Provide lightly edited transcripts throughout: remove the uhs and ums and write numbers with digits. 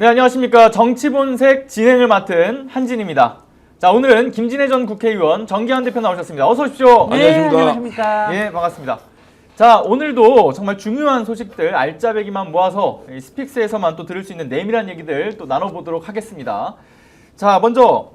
네, 안녕하십니까. 정치본색 진행을 맡은 한진입니다. 자, 오늘은 김진애 전 국회의원, 정기환 대표 나오셨습니다. 어서 오십시오. 네, 안녕하십니까. 예, 반갑습니다. 자, 오늘도 정말 중요한 소식들 알짜배기만 모아서 이 스픽스에서만 또 들을 수 있는 내밀한 얘기들 또 나눠보도록 하겠습니다. 자, 먼저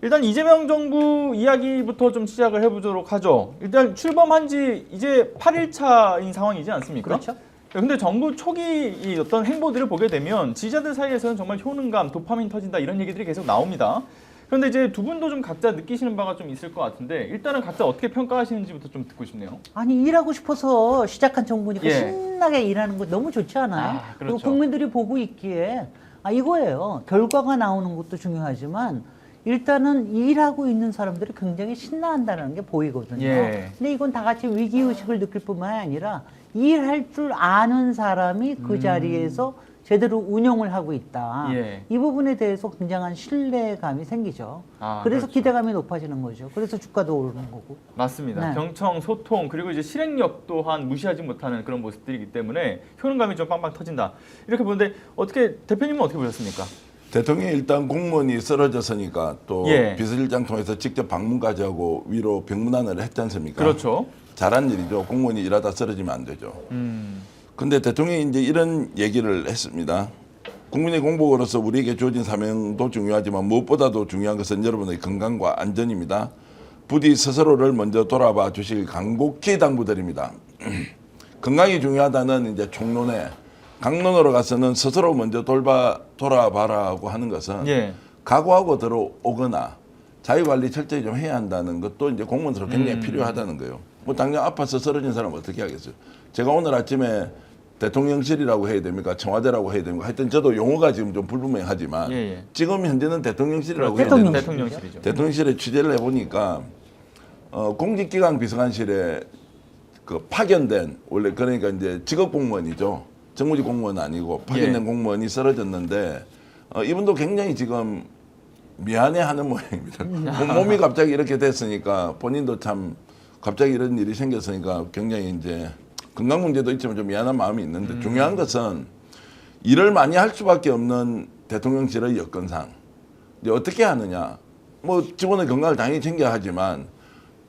일단 이재명 정부 이야기부터 좀 시작을 해보도록 하죠. 일단 출범한 지 이제 8일차인 상황이지 않습니까? 그렇죠. 근데 정부 초기 이 어떤 행보들을 보게 되면 지지자들 사이에서는 정말 효능감, 도파민 터진다 이런 얘기들이 계속 나옵니다. 그런데 이제 두 분도 좀 각자 느끼시는 바가 좀 있을 것 같은데 일단은 각자 어떻게 평가하시는지부터 좀 듣고 싶네요. 아니 일하고 싶어서 시작한 정부니까 예. 신나게 일하는 거 너무 좋지 않아요? 아, 그리고 그렇죠. 국민들이 보고 있기에 이거예요. 결과가 나오는 것도 중요하지만 일단은 일하고 있는 사람들이 굉장히 신나한다는 게 보이거든요. 예. 근데 이건 다 같이 위기의식을 느낄 뿐만 아니라 일할 줄 아는 사람이 그 자리에서 제대로 운영을 하고 있다. 예. 이 부분에 대해서 굉장한 신뢰감이 생기죠. 아, 그래서 그렇죠. 기대감이 높아지는 거죠. 그래서 주가도 오르는 거고. 맞습니다. 네. 경청, 소통, 그리고 이제 실행력 또한 무시하지 못하는 그런 모습들이기 때문에 효능감이 좀 빵빵 터진다. 이렇게 보는데 어떻게 대표님은 어떻게 보셨습니까? 대통령이 일단 공무원이 쓰러졌으니까 또 예. 비서실장 통해서 직접 방문까지 하고 위로 병문안을 했지 않습니까? 그렇죠. 잘한 일이죠. 공무원이 일하다 쓰러지면 안 되죠. 근데 대통령이 이제 이런 얘기를 했습니다. 국민의 공복으로서 우리에게 주어진 사명도 중요하지만 무엇보다도 중요한 것은 여러분의 건강과 안전입니다. 부디 스스로를 먼저 돌아봐 주실 간곡히 당부드립니다. 건강이 중요하다는 이제 총론에 강론으로 가서는 스스로 먼저 돌아봐라고 하는 것은 예. 각오하고 들어오거나 자기관리 철저히 좀 해야 한다는 것도 이제 공무원으로 굉장히 필요하다는 거예요. 뭐 당장 아파서 쓰러진 사람은 어떻게 하겠어요? 제가 오늘 아침에 대통령실이라고 해야 됩니까? 청와대라고 해야 됩니까? 하여튼 저도 용어가 지금 좀 불분명하지만 예, 예. 지금 현재는 대통령실이라고 해야 대통령. 되는데 대통령실이죠. 대통령실에 취재를 해보니까 공직기강 비서관실에 그 파견된 원래 그러니까 이제 직업 공무원이죠. 정무직 공무원 아니고 파견된 예. 공무원이 쓰러졌는데 이분도 굉장히 지금 미안해하는 모양입니다. 몸이 갑자기 이렇게 됐으니까 본인도 참 갑자기 이런 일이 생겼으니까 굉장히 이제 건강 문제도 있지만 좀 미안한 마음이 있는데 중요한 것은 일을 많이 할 수밖에 없는 대통령실의 여건상 이제 어떻게 하느냐. 뭐 직원의 건강을 당연히 챙겨야 하지만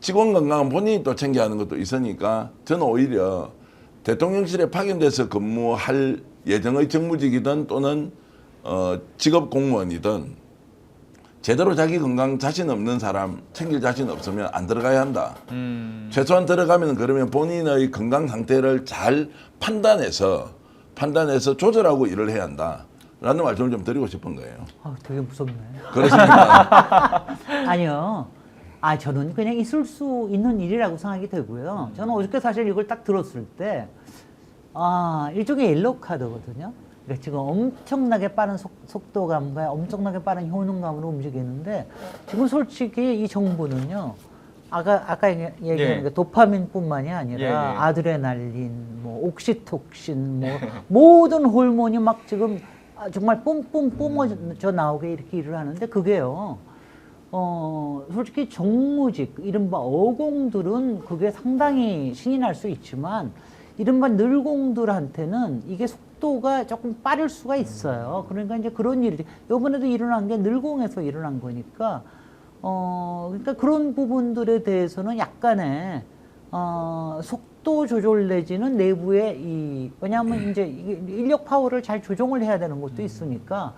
직원 건강은 본인이 또 챙겨야 하는 것도 있으니까 저는 오히려 대통령실에 파견돼서 근무할 예정의 정무직이든 또는 직업 공무원이든 제대로 자기 건강 자신 없는 사람 챙길 자신 없으면 안 들어가야 한다. 최소한 들어가면 그러면 본인의 건강 상태를 잘 판단해서 조절하고 일을 해야 한다. 라는 말씀을 좀 드리고 싶은 거예요. 되게 무섭네. 그렇습니까? 아니요. 저는 그냥 있을 수 있는 일이라고 생각이 되고요. 저는 어저께 사실 이걸 딱 들었을 때, 일종의 옐로우 카드거든요. 그러니까 지금 엄청나게 빠른 속도감과 엄청나게 빠른 효능감으로 움직이는데, 지금 솔직히 이 정부는요, 아까 얘기한 예. 게 도파민뿐만이 아니라 예, 예. 아드레날린, 뭐 옥시톡신, 뭐 모든 호르몬이 막 지금 정말 뿜뿜 뿜어져 나오게 이렇게 일을 하는데 그게요. 솔직히 정무직, 이른바 어공들은 그게 상당히 신이 날 수 있지만, 이른바 늘공들한테는 이게 속도가 조금 빠를 수가 있어요. 그러니까 이제 그런 일이, 이번에도 일어난 게 늘공에서 일어난 거니까, 그러니까 그런 부분들에 대해서는 약간의, 속도 조절 내지는 내부의 왜냐하면 이제 이게 인력 파워를 잘 조정을 해야 되는 것도 있으니까,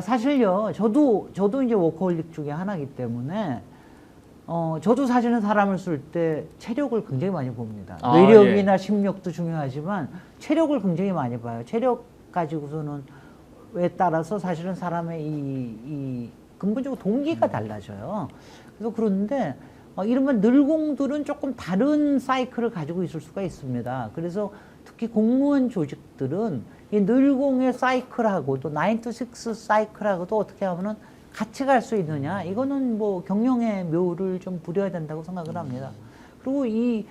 사실요, 저도 이제 워커홀릭 중에 하나이기 때문에, 저도 사실은 사람을 쓸 때 체력을 굉장히 많이 봅니다. 뇌력이나 심력도 중요하지만 체력을 굉장히 많이 봐요. 체력 가지고서는 에 따라서 사실은 사람의 이 근본적으로 동기가 달라져요. 그래서 그런데, 이러면 늘공들은 조금 다른 사이클을 가지고 있을 수가 있습니다. 그래서 특히 공무원 조직들은 이 늘공의 사이클하고도 9 to 6 사이클하고도 어떻게 하면은 같이 갈 수 있느냐, 이거는 뭐 경영의 묘를 좀 부려야 된다고 생각을 합니다. 그리고 이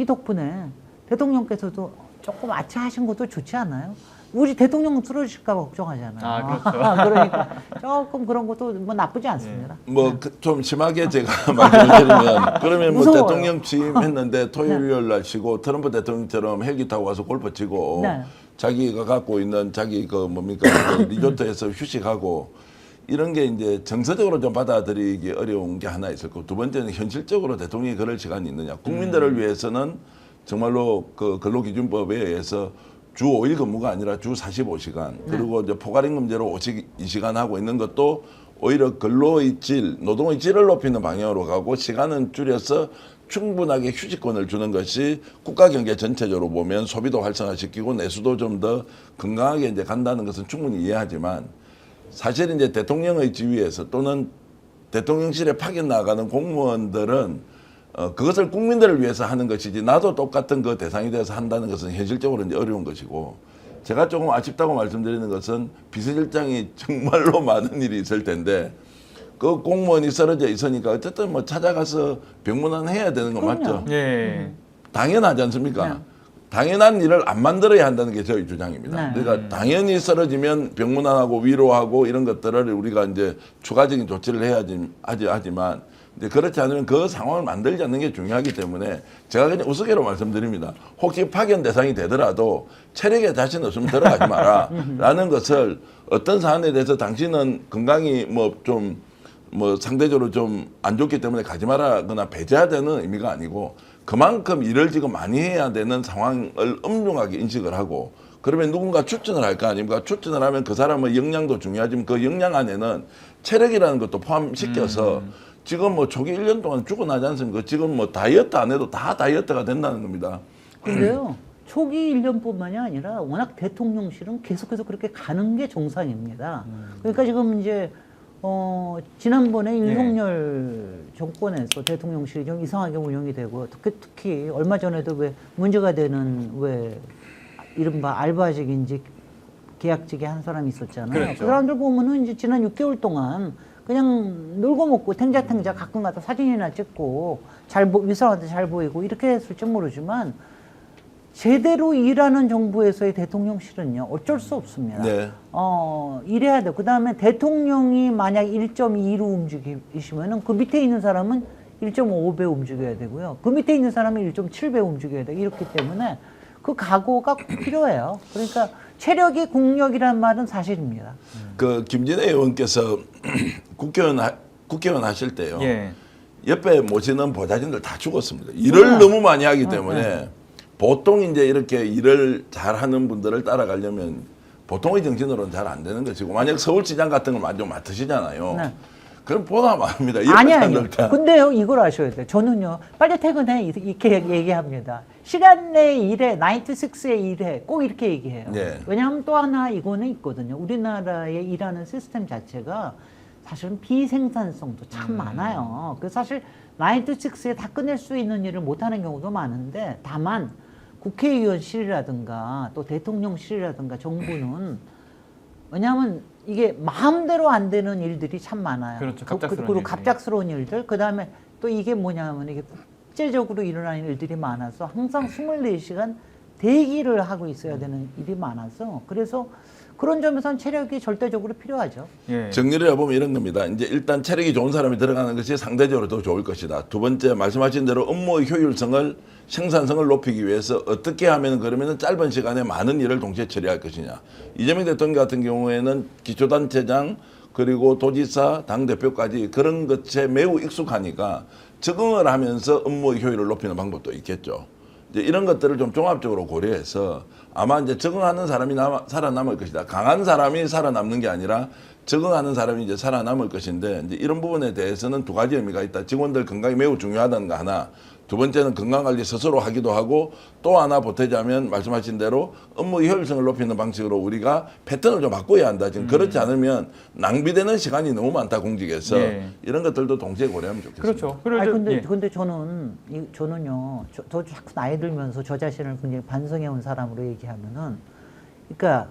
덕분에 대통령께서도 조금 아차하신 것도 좋지 않아요? 우리 대통령 쓰러질까 봐 걱정하잖아요. 그렇죠. 그러니까 조금 그런 것도 뭐 나쁘지 않습니다. 뭐 좀 심하게 제가 말씀을 드리면 그러면 뭐 무서워요. 대통령 취임했는데 토요일 날 쉬고 트럼프 대통령처럼 헬기 타고 와서 골프 치고 네. 자기가 갖고 있는 자기 그 뭡니까 그 리조트에서 휴식하고 이런 게 이제 정서적으로 좀 받아들이기 어려운 게 하나 있을 거고 두 번째는 현실적으로 대통령이 그럴 시간이 있느냐. 국민들을 위해서는 정말로 그 근로기준법에 의해서 주 5일 근무가 아니라 주 45시간 그리고 이제 포괄임금제로 52시간 하고 있는 것도 오히려 근로의 질, 노동의 질을 높이는 방향으로 가고 시간은 줄여서 충분하게 휴식권을 주는 것이 국가 경제 전체적으로 보면 소비도 활성화시키고 내수도 좀 더 건강하게 이제 간다는 것은 충분히 이해하지만 사실 이제 대통령의 지위에서 또는 대통령실에 파견 나가는 공무원들은 그것을 국민들을 위해서 하는 것이지 나도 똑같은 그 대상이 되어서 한다는 것은 현실적으로 이제 어려운 것이고 제가 조금 아쉽다고 말씀드리는 것은 비서실장이 정말로 많은 일이 있을 텐데 그 공무원이 쓰러져 있으니까 어쨌든 뭐 찾아가서 병문안 해야 되는 거 맞죠? 예. 당연하지 않습니까? 당연한 일을 안 만들어야 한다는 게 저희 주장입니다. 그러니까 당연히 쓰러지면 병문안하고 위로하고 이런 것들을 우리가 이제 추가적인 조치를 해야지 하지만 이제 그렇지 않으면 그 상황을 만들지 않는 게 중요하기 때문에 제가 그냥 우스개로 말씀드립니다. 혹시 파견 대상이 되더라도 체력에 자신 없으면 들어가지 마라 라는 것을 어떤 사안에 대해서 당신은 건강이 뭐 상대적으로 좀 안 좋기 때문에 가지 마라거나 배제하자는 의미가 아니고 그만큼 일을 지금 많이 해야 되는 상황을 엄중하게 인식을 하고 그러면 누군가 추천을 할 거 아닙니까? 추천을 하면 그 사람의 역량도 중요하지만 그 역량 안에는 체력이라는 것도 포함시켜서 지금 뭐 초기 1년 동안 죽어나지 않습니까? 지금 뭐 다이어트 안 해도 다 다이어트가 된다는 겁니다. 근데요. 초기 1년뿐만이 아니라 워낙 대통령실은 계속해서 그렇게 가는 게 정상입니다. 그러니까 지금 이제 지난번에 윤석열 정권에서 대통령실이 좀 이상하게 운영이 되고 특히 얼마 전에도 왜 문제가 되는 왜 이른바 알바직인지 계약직에 한 사람이 있었잖아요. 그렇죠. 그 사람들 보면은 이제 지난 6개월 동안 그냥 놀고 먹고 탱자탱자 가끔 가다 사진이나 찍고 위사한테 잘 보이고 이렇게 했을지 모르지만 제대로 일하는 정부에서의 대통령실은요 어쩔 수 없습니다. 네. 이래야 돼. 그 다음에 대통령이 만약 1.2로 움직이시면은 그 밑에 있는 사람은 1.5배 움직여야 되고요. 그 밑에 있는 사람은 1.7배 움직여야 돼. 이렇기 때문에 그 각오가 꼭 필요해요. 그러니까 체력이 국력이란 말은 사실입니다. 그 김진애 의원께서 국회의원 하실 때요. 예. 옆에 모시는 보좌진들 다 죽었습니다. 일을 너무 많이 하기 때문에 보통 이제 이렇게 일을 잘하는 분들을 따라가려면 보통의 정신으로는 잘 안 되는 것이고 만약 서울시장 같은 걸 많이 맡으시잖아요. 네. 그럼 보다 말합니다. 아니요. 근데요, 이걸 아셔야 돼요. 저는요, 빨리 퇴근해. 이렇게 얘기합니다. 시간 내에 일해, 9 to 6에 일해. 꼭 이렇게 얘기해요. 네. 왜냐하면 또 하나 이거는 있거든요. 우리나라의 일하는 시스템 자체가 사실은 비생산성도 참 많아요. 그 사실 9 to 6에 다 끝낼 수 있는 일을 못하는 경우도 많은데 다만 국회의원실이라든가 또 대통령실이라든가 정부는 왜냐하면 이게 마음대로 안 되는 일들이 참 많아요. 그렇죠. 갑작스러운 그리고 일들이. 갑작스러운 일들. 그 다음에 또 이게 뭐냐면 이게 국제적으로 일어나는 일들이 많아서 항상 24시간 대기를 하고 있어야 되는 일이 많아서 그래서 그런 점에서는 체력이 절대적으로 필요하죠. 예. 정리를 해보면 이런 겁니다. 이제 일단 체력이 좋은 사람이 들어가는 것이 상대적으로 더 좋을 것이다. 두 번째 말씀하신 대로 업무의 효율성을 생산성을 높이기 위해서 어떻게 하면 그러면 짧은 시간에 많은 일을 동시에 처리할 것이냐. 이재명 대통령 같은 경우에는 기초단체장 그리고 도지사 당대표까지 그런 것에 매우 익숙하니까 적응을 하면서 업무의 효율을 높이는 방법도 있겠죠. 이제 이런 것들을 좀 종합적으로 고려해서 아마 이제 적응하는 사람이 살아남을 것이다. 강한 사람이 살아남는 게 아니라 적응하는 사람이 이제 살아남을 것인데 이제 이런 부분에 대해서는 두 가지 의미가 있다. 직원들 건강이 매우 중요하다는 거 하나. 두 번째는 건강관리 스스로 하기도 하고 또 하나 보태자면 말씀하신 대로 업무 효율성을 높이는 방식으로 우리가 패턴을 좀 바꿔야 한다. 지금 그렇지 않으면 낭비되는 시간이 너무 많다 공직에서 예. 이런 것들도 동시에 고려하면 좋겠습니다. 그렇죠. 그리고 아니, 이제- 근데 저는요, 저 자꾸 나이 들면서 저 자신을 굉장히 반성해온 사람으로 얘기하면은, 그러니까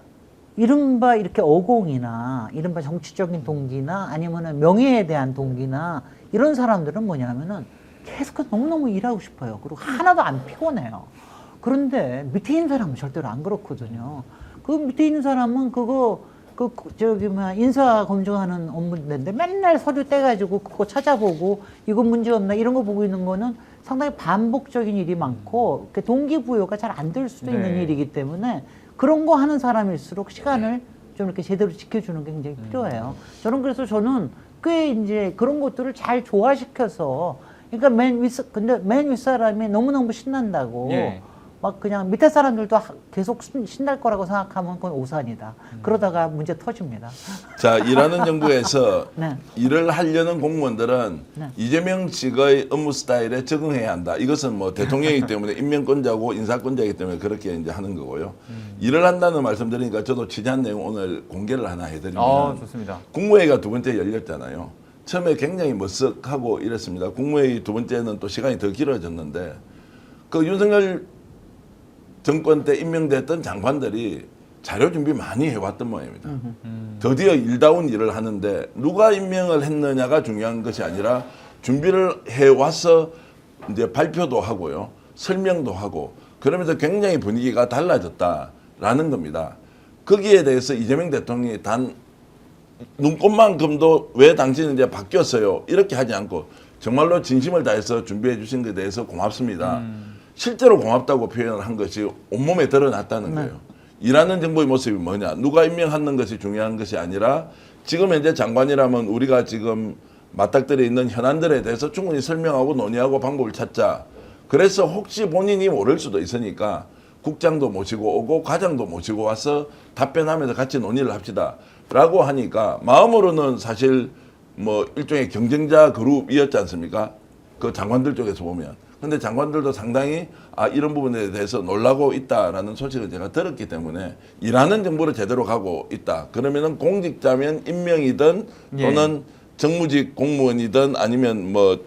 이른바 이렇게 어공이나 이른바 정치적인 동기나 아니면은 명예에 대한 동기나 이런 사람들은 뭐냐면은 계속 너무너무 일하고 싶어요. 그리고 하나도 안 피곤해요. 그런데 밑에 있는 사람은 절대로 안 그렇거든요. 그 밑에 있는 사람은 인사 검증하는 업무인데 맨날 서류 떼가지고 그거 찾아보고 이거 문제 없나 이런 거 보고 있는 거는 상당히 반복적인 일이 많고 그 동기부여가 잘 안 될 수도 있는 네. 일이기 때문에 그런 거 하는 사람일수록 시간을 좀 이렇게 제대로 지켜주는 게 굉장히 필요해요. 저는 그래서 꽤 이제 그런 것들을 잘 조화시켜서 그러니까 근데 맨 윗사람이 너무너무 신난다고 예. 막 그냥 밑에 사람들도 계속 신날 거라고 생각하면 그건 오산이다. 그러다가 문제 터집니다. 자, 일하는 정부에서 네. 일을 하려는 공무원들은 네. 이재명 측의 업무 스타일에 적응해야 한다. 이것은 뭐 대통령이기 때문에 임명권자고 인사권자이기 때문에 그렇게 이제 하는 거고요. 일을 한다는 말씀드리니까 저도 취재한 내용 오늘 공개를 하나 해드리면 좋습니다. 국무회의가 두 번째 열렸잖아요. 처음에 굉장히 머쓱하고 이랬습니다. 국무회의 두 번째는 또 시간이 더 길어졌는데 그 윤석열 정권 때 임명됐던 장관들이 자료 준비 많이 해왔던 모양입니다. 드디어 일다운 일을 하는데 누가 임명을 했느냐가 중요한 것이 아니라 준비를 해와서 이제 발표도 하고요. 설명도 하고 그러면서 굉장히 분위기가 달라졌다라는 겁니다. 거기에 대해서 이재명 대통령이 단 눈꽃만큼도 왜 당신은 이제 바뀌었어요 이렇게 하지 않고 정말로 진심을 다해서 준비해 주신 것에 대해서 고맙습니다. 실제로 고맙다고 표현을 한 것이 온몸에 드러났다는 거예요. 일하는 정부의 모습이 뭐냐. 누가 임명하는 것이 중요한 것이 아니라 지금 현재 장관이라면 우리가 지금 맞닥뜨려 있는 현안들에 대해서 충분히 설명하고 논의하고 방법을 찾자. 그래서 혹시 본인이 모를 수도 있으니까 국장도 모시고 오고 과장도 모시고 와서 답변하면서 같이 논의를 합시다. 라고 하니까 마음으로는 사실 뭐 일종의 경쟁자 그룹이었지 않습니까? 그 장관들 쪽에서 보면. 근데 장관들도 상당히 이런 부분에 대해서 놀라고 있다라는 소식을 제가 들었기 때문에 일하는 정부를 제대로 가고 있다. 그러면은 공직자면 임명이든 또는 정무직 공무원이든 아니면 뭐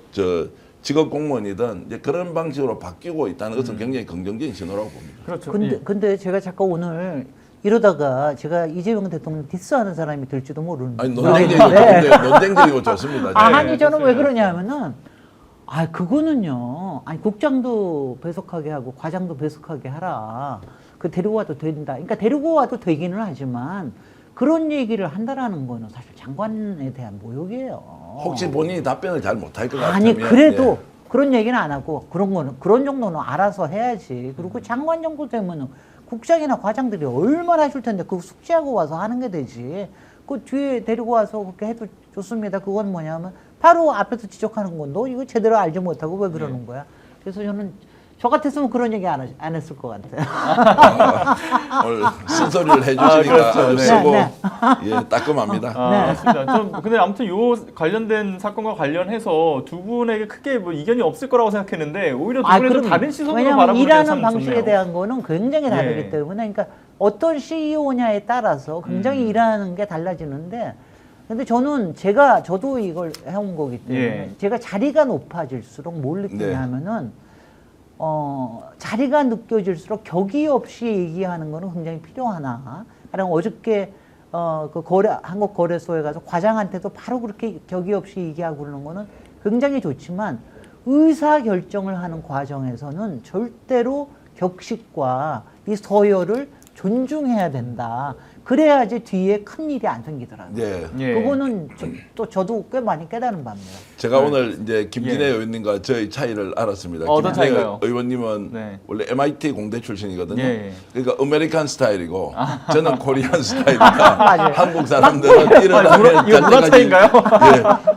직업 공무원이든 이제 그런 방식으로 바뀌고 있다는 것은 굉장히 긍정적인 신호라고 봅니다. 그렇죠. 근데 제가 잠깐 오늘 이러다가 제가 이재명 대통령 디스하는 사람이 될지도 모르는. 아니 논쟁적이고 좋습니다. 아니 저는 왜 좋습니다. 그러냐면은 그거는요. 국장도 배석하게 하고 과장도 배석하게 하라. 그 데리고 와도 된다. 그러니까 데리고 와도 되기는 하지만 그런 얘기를 한다라는 거는 사실 장관에 대한 모욕이에요. 혹시 본인이 답변을 잘 못할 것 같으면 아니 그래도 그런 얘기는 안 하고 그런 정도는 알아서 해야지. 그리고 장관 정도 되면은 국장이나 과장들이 얼마나 해줄 텐데 그거 숙지하고 와서 하는 게 되지. 그 뒤에 데리고 와서 그렇게 해도 좋습니다. 그건 뭐냐면 바로 앞에서 지적하는 건 너 이거 제대로 알지 못하고 왜 그러는 거야. 그래서 저는 저 같았으면 그런 얘기 안 했을 것 같아요. 오늘 쓴소리를 해주시니까 그렇죠. 아주 네. 쓰고 네. 예, 따끔합니다. 맞습니다. 좀 근데 아무튼 요 관련된 사건과 관련해서 두 분에게 크게 뭐 이견이 없을 거라고 생각했는데 오히려 두 분이 좀 다른 시선으로 왜냐하면 바라보는 게 일하는 참 방식에 좋네요. 대한 거는 굉장히 다르기 예. 때문에 그러니까 어떤 CEO냐에 따라서 굉장히 일하는 게 달라지는데 근데 저도 이걸 해온 거기 때문에 예. 제가 자리가 높아질수록 뭘 네. 느끼냐면은 자리가 느껴질수록 격의 없이 얘기하는 거는 굉장히 필요하나. 가령 어저께 한국거래소에 가서 과장한테도 바로 그렇게 격의 없이 얘기하고 그러는 거는 굉장히 좋지만 의사 결정을 하는 과정에서는 절대로 격식과 이 서열을 존중해야 된다. 그래야지 뒤에 큰 일이 안 생기더라고요. 예. 예. 그거는 저도 꽤 많이 깨달은 바입니다. 제가 네. 오늘 이제 김진애 예. 의원님과 저희 차이를 알았습니다. 어떤 김진애 차이가요? 의원님은 네. 원래 MIT 공대 출신이거든요. 예. 그러니까 아메리칸 스타일이고 저는 코리안 스타일이니까 맞아요. 한국 사람들은 일어나면 이거 문화 차이인가요?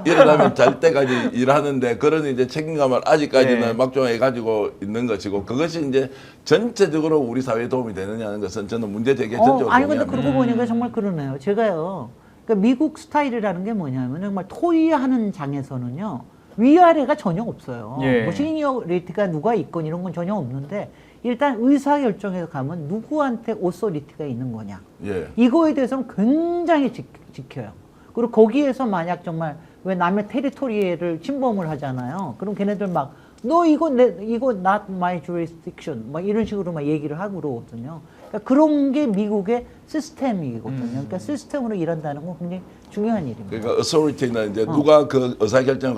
예, 일어나면 잘 때까지 일하는데 그런 이제 책임감을 아직까지는 예. 막중하게 가지고 있는 것이고 그것이 이제 전체적으로 우리 사회에 도움이 되느냐는 것은 저는 문제 제기에 전적으로 아니 근데 동의합니다. 그러고 보니까 정말 그러네요. 제가요. 그러니까 미국 스타일이라는 게 뭐냐면 정말 토의하는 장에서는요. 위아래가 전혀 없어요. 예. 뭐 시니어리티가 누가 있건 이런 건 전혀 없는데 일단 의사 결정에서 가면 누구한테 오소리티가 있는 거냐. 예. 이거에 대해서는 굉장히 지켜요. 그리고 거기에서 만약 정말 왜 남의 테리토리를 침범을 하잖아요. 그럼 걔네들 막 너 이거 not my jurisdiction 막 이런 식으로 막 얘기를 하고 그러거든요. 그러니까 그런 게 미국의 시스템이거든요. 그러니까 시스템으로 일한다는 건 굉장히 중요한 일입니다. 그러니까 authority는 이제 누가 그 의사결정을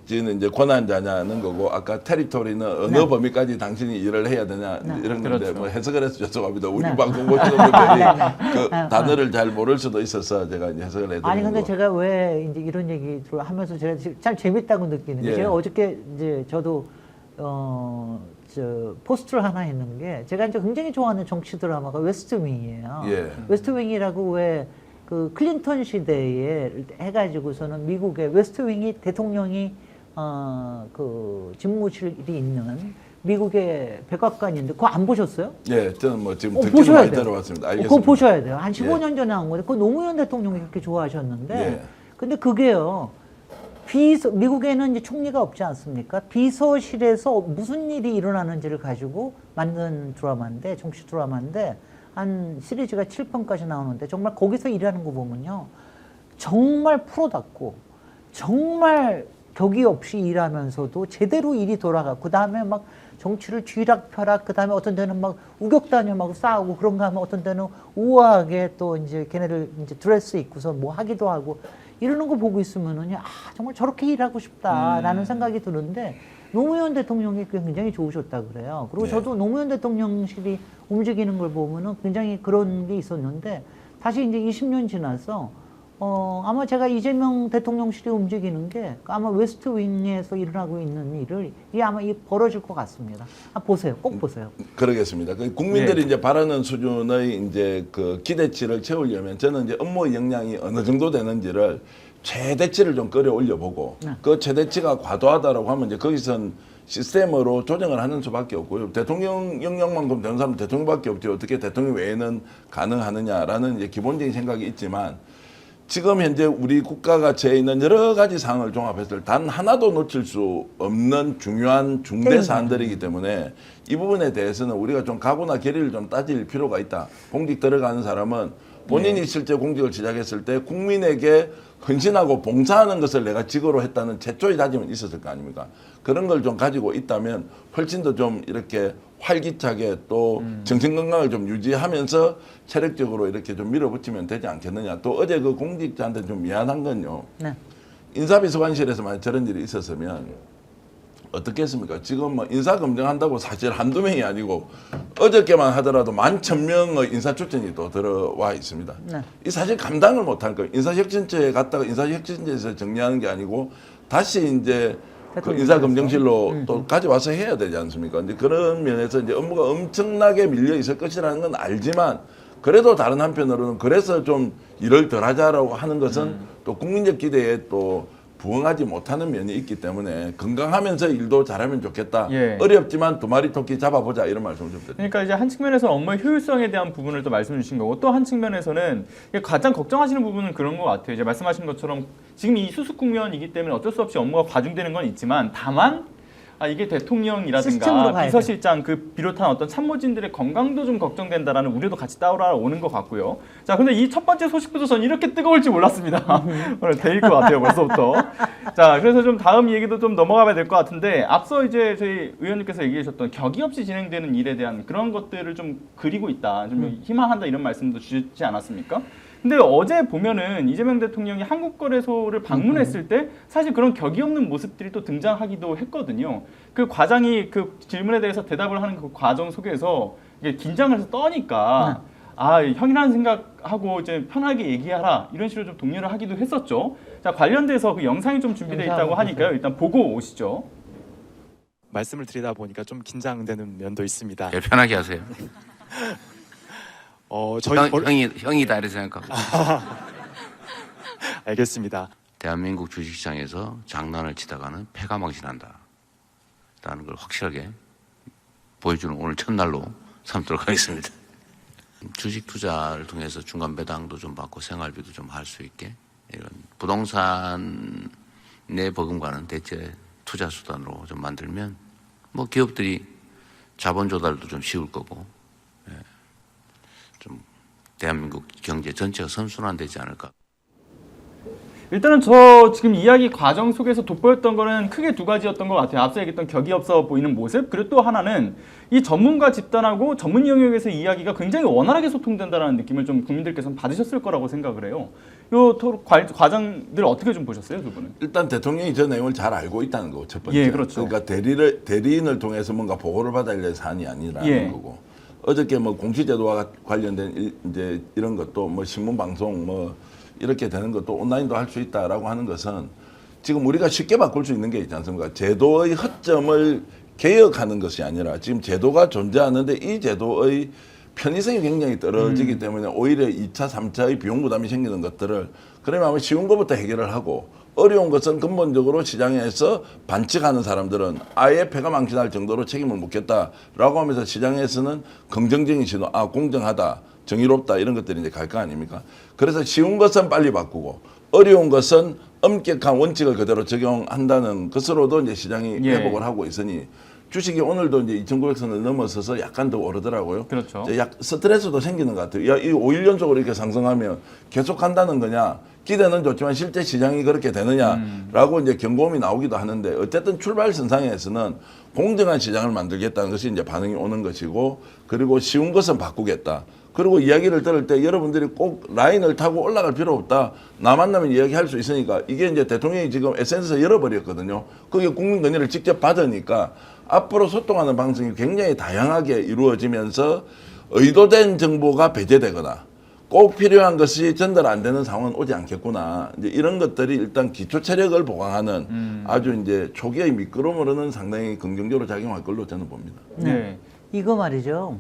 가지는 이제 권한자냐는 거고 아까 테리토리는 어느 네. 범위까지 당신이 일을 해야 되냐 이런 건데 그렇죠. 뭐 해석을 해서 죄송합니다. 우리 네. 방송 보시는 분들이 그 네. 단어를 잘 모를 수도 있어서 제가 이제 해석을 해드리는 아니 근데 거. 제가 왜 이제 이런 얘기를 하면서 제가 참 재밌다고 느끼는 게 예. 제가 어저께 이제 저도 포스터를 하나 했는 게 제가 이제 굉장히 좋아하는 정치 드라마가 웨스트윙이에요. 예. 웨스트윙이라고 왜 그 클린턴 시대에 해가지고서는 미국의 웨스트윙이 대통령이 그 집무실이 있는 미국의 백악관인데 그거 안 보셨어요? 예, 저는 뭐 지금 듣기는 보셔야 많이 돼요. 들어봤습니다. 알겠습니다. 그거 보셔야 돼요. 한 15년 전에 나온 건데, 그거 노무현 대통령이 그렇게 좋아하셨는데, 예. 근데 그게요, 미국에는 이제 총리가 없지 않습니까? 비서실에서 무슨 일이 일어나는지를 가지고 만든 드라마인데, 정치 드라마인데, 한 시리즈가 7편까지 나오는데, 정말 거기서 일하는 거 보면요, 정말 프로답고, 정말 격이 없이 일하면서도 제대로 일이 돌아가고, 그 다음에 막 정치를 쥐락펴락, 그 다음에 어떤 데는 막 우격단열하고 싸우고, 그런가 하면 어떤 데는 우아하게 또 이제 걔네들 이제 드레스 입고서 뭐 하기도 하고, 이러는 거 보고 있으면은요, 정말 저렇게 일하고 싶다라는 생각이 드는데, 노무현 대통령이 굉장히 좋으셨다 그래요. 그리고 네. 저도 노무현 대통령실이 움직이는 걸 보면은 굉장히 그런 게 있었는데, 다시 이제 20년 지나서 아마 제가 이재명 대통령실이 움직이는 게 아마 웨스트윙에서 일어나고 있는 일을 이게 아마 벌어질 것 같습니다. 보세요, 꼭 보세요. 그러겠습니다. 그 국민들이 네. 이제 바라는 수준의 이제 그 기대치를 채우려면 저는 이제 업무 역량이 어느 정도 되는지를 최대치를 좀 끌어올려 보고 네. 그 최대치가 과도하다라고 하면 이제 거기선 시스템으로 조정을 하는 수밖에 없고요. 대통령 영역만큼 되는 사람은 대통령밖에 없지 어떻게 대통령 외에는 가능하느냐라는 이제 기본적인 생각이 있지만 지금 현재 우리 국가가 처해 있는 여러 가지 사항을 종합했을 때 단 하나도 놓칠 수 없는 중요한 중대 사안들이기 때문에 이 부분에 대해서는 우리가 좀 각오나 결의를 좀 따질 필요가 있다. 공직 들어가는 사람은 본인이 실제 공직을 시작했을 때 국민에게 헌신하고 봉사하는 것을 내가 직업으로 했다는 최초의 다짐은 있었을 거 아닙니까? 그런 걸 좀 가지고 있다면 훨씬 더 좀 이렇게 활기차게 또 정신 건강을 좀 유지하면서 체력적으로 이렇게 좀 밀어붙이면 되지 않겠느냐. 또 어제 그 공직자한테 좀 미안한 건요. 네. 인사비서관실에서 만약 저런 일이 있었으면 어떻게 했습니까? 지금 뭐 인사 검증한다고 사실 한두 명이 아니고 어저께만 하더라도 11,000명의 인사 추천이 또 들어와 있습니다. 네. 이 사실 감당을 못할 거예요. 인사혁신처에 갔다가 인사혁신처에서 정리하는 게 아니고 다시 이제 그 인사검증실로 또 가져와서 해야 되지 않습니까? 근데 그런 면에서 이제 업무가 엄청나게 밀려 있을 것이라는 건 알지만 그래도 다른 한편으로는 그래서 좀 일을 덜 하자라고 하는 것은 또 국민적 기대에 또 부응하지 못하는 면이 있기 때문에 건강하면서 일도 잘하면 좋겠다. 예. 어렵지만 두 마리 토끼 잡아보자 이런 말씀을 좀 드립니다. 그러니까 이제 한 측면에서 업무의 효율성에 대한 부분을 또 말씀 주신 거고 또 한 측면에서는 가장 걱정하시는 부분은 그런 것 같아요. 이제 말씀하신 것처럼 지금 이 수습 국면이기 때문에 어쩔 수 없이 업무가 과중되는 건 있지만 다만 이게 시스템으로 대통령이라든가 가야 비서실장 그 비롯한 어떤 참모진들의 건강도 좀 걱정된다라는 우려도 같이 따라오는 것 같고요. 자, 근데 이 첫 번째 소식부터 전 이렇게 뜨거울지 몰랐습니다. 오늘 데일 것 같아요, 벌써부터. 자, 그래서 좀 다음 얘기도 좀 넘어가야 될 것 같은데 앞서 이제 저희 의원님께서 얘기해 주셨던 격이 없이 진행되는 일에 대한 그런 것들을 좀 그리고 있다, 좀 희망한다 이런 말씀도 주시지 않았습니까? 근데 어제 보면은 이재명 대통령이 한국거래소를 방문했을 때 사실 그런 격이 없는 모습들이 또 등장하기도 했거든요. 그 과장이 그 질문에 대해서 대답을 하는 그 과정 속에서 이게 긴장을 해서 떠니까 형이라는 생각하고 이제 편하게 얘기하라 이런 식으로 좀 독려를 하기도 했었죠. 자, 관련돼서 그 영상이 좀 준비되어 있다고 하니까요. 일단 보고 오시죠. 말씀을 드리다 보니까 좀 긴장되는 면도 있습니다. 예, 편하게 하세요. 형이다 이렇게 생각하고. 알겠습니다. 대한민국 주식시장에서 장난을 치다가는 패가 망신한다. 라는 걸 확실하게 보여주는 오늘 첫날로 삼도록 하겠습니다. 주식 투자를 통해서 중간 배당도 좀 받고 생활비도 좀 할 수 있게 이런 부동산 내 버금가는 대체 투자 수단으로 좀 만들면 뭐 기업들이 자본 조달도 좀 쉬울 거고 좀 대한민국 경제 전체가 선순환되지 않을까. 일단은 저 지금 이야기 과정 속에서 돋보였던 거는 크게 두 가지였던 것 같아요. 앞서 얘기했던 격이 없어 보이는 모습, 그리고 또 하나는 이 전문가 집단하고 전문 영역에서 이야기가 굉장히 원활하게 소통된다는 느낌을 좀 국민들께서는 받으셨을 거라고 생각을 해요. 요 과정들 어떻게 좀 보셨어요, 두 분은? 일단 대통령이 저 내용을 잘 알고 있다는 거고 첫 번째. 예, 그렇죠. 그러니까 대리인을 통해서 뭔가 보고를 받아야 될 사안이 아니라는 예. 거고. 어저께 뭐 공시제도와 관련된 이제 이런 것도 뭐 신문 방송 뭐 이렇게 되는 것도 온라인도 할 수 있다라고 하는 것은 지금 우리가 쉽게 바꿀 수 있는 게 있지 않습니까? 제도의 허점을 개혁하는 것이 아니라 지금 제도가 존재하는데 이 제도의 편의성이 굉장히 떨어지기 때문에 오히려 2차, 3차의 비용 부담이 생기는 것들을 그러면 아마 쉬운 것부터 해결을 하고 어려운 것은 근본적으로 시장에서 반칙하는 사람들은 아예 폐가 망신할 정도로 책임을 묻겠다라고 하면서 시장에서는 긍정적인 신호, 공정하다, 정의롭다 이런 것들이 이제 갈 거 아닙니까? 그래서 쉬운 것은 빨리 바꾸고 어려운 것은 엄격한 원칙을 그대로 적용한다는 것으로도 이제 시장이 예. 회복을 하고 있으니 주식이 오늘도 이제 2,900선을 넘어서서 약간 더 오르더라고요. 그렇죠. 이제 스트레스도 생기는 것 같아요. 야, 이 5일 연속으로 이렇게 상승하면 계속 간다는 거냐? 기대는 좋지만 실제 시장이 그렇게 되느냐라고 이제 경고음이 나오기도 하는데 어쨌든 출발선상에서는 공정한 시장을 만들겠다는 것이 이제 반응이 오는 것이고 그리고 쉬운 것은 바꾸겠다. 그리고 이야기를 들을 때 여러분들이 꼭 라인을 타고 올라갈 필요 없다. 나 만나면 이야기할 수 있으니까 이게 이제 대통령이 지금 SNS에서 열어버렸거든요. 그게 국민 건의를 직접 받으니까 앞으로 소통하는 방식이 굉장히 다양하게 이루어지면서 의도된 정보가 배제되거나 꼭 필요한 것이 전달 안 되는 상황은 오지 않겠구나. 이제 이런 것들이 일단 기초 체력을 보강하는 아주 이제 초기의 미끄럼으로는 상당히 긍정적으로 작용할 걸로 저는 봅니다. 네. 이거 말이죠.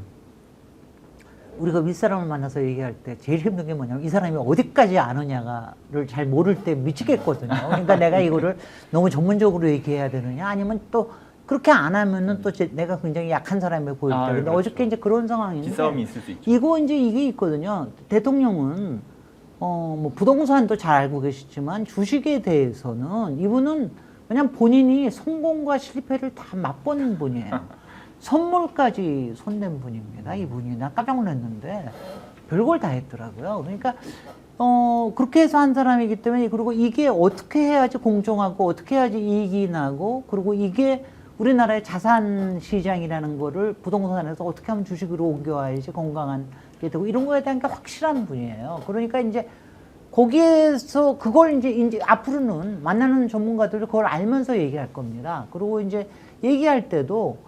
우리가 윗사람을 만나서 얘기할 때 제일 힘든 게 뭐냐면 이 사람이 어디까지 아느냐를 잘 모를 때 미치겠거든요. 그러니까 내가 이거를 너무 전문적으로 얘기해야 되느냐 아니면 또 그렇게 안 하면은 또 내가 굉장히 약한 사람이 보일 때. 근데 그렇죠. 어저께 이제 그런 상황인데. 기싸움이 있을 수 있죠. 이거 이제 이게 있거든요. 대통령은 뭐 부동산도 잘 알고 계시지만 주식에 대해서는 이분은 그냥 본인이 성공과 실패를 다 맛본 분이에요. 선물까지 손댄 분입니다. 이분이. 나 깜짝 놀랐는데 별걸 다 했더라고요. 그러니까 그렇게 해서 한 사람이기 때문에 그리고 이게 어떻게 해야지 공정하고 어떻게 해야지 이익이 나고 그리고 이게 우리나라의 자산 시장이라는 거를 부동산에서 어떻게 하면 주식으로 옮겨와야지 건강한 게 되고 이런 거에 대한 게 확실한 분이에요. 그러니까 이제 거기에서 그걸 이제 앞으로는 만나는 전문가들이 그걸 알면서 얘기할 겁니다. 그리고 이제 얘기할 때도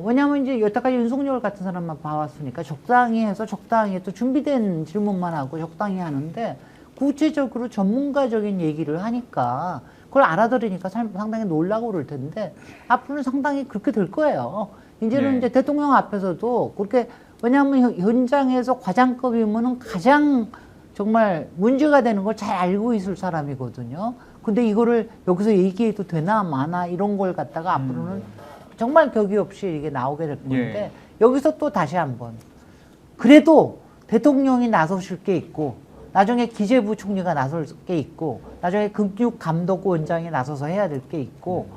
왜냐하면 이제 여태까지 윤석열 같은 사람만 봐왔으니까 적당히 해서 적당히 또 준비된 질문만 하고 적당히 하는데 구체적으로 전문가적인 얘기를 하니까 그걸 알아들으니까 상당히 놀라고 그럴 텐데 앞으로는 상당히 그렇게 될 거예요. 이제는 네. 이제 대통령 앞에서도 그렇게 왜냐하면 현장에서 과장급이면은 가장 정말 문제가 되는 걸 잘 알고 있을 사람이거든요. 근데 이거를 여기서 얘기해도 되나 마나 이런 걸 갖다가 앞으로는 정말 격이 없이 이게 나오게 될 건데 예. 여기서 또 다시 한번 그래도 대통령이 나서실 게 있고 나중에 기재부 총리가 나설 게 있고 나중에 금융감독원장이 나서서 해야 될 게 있고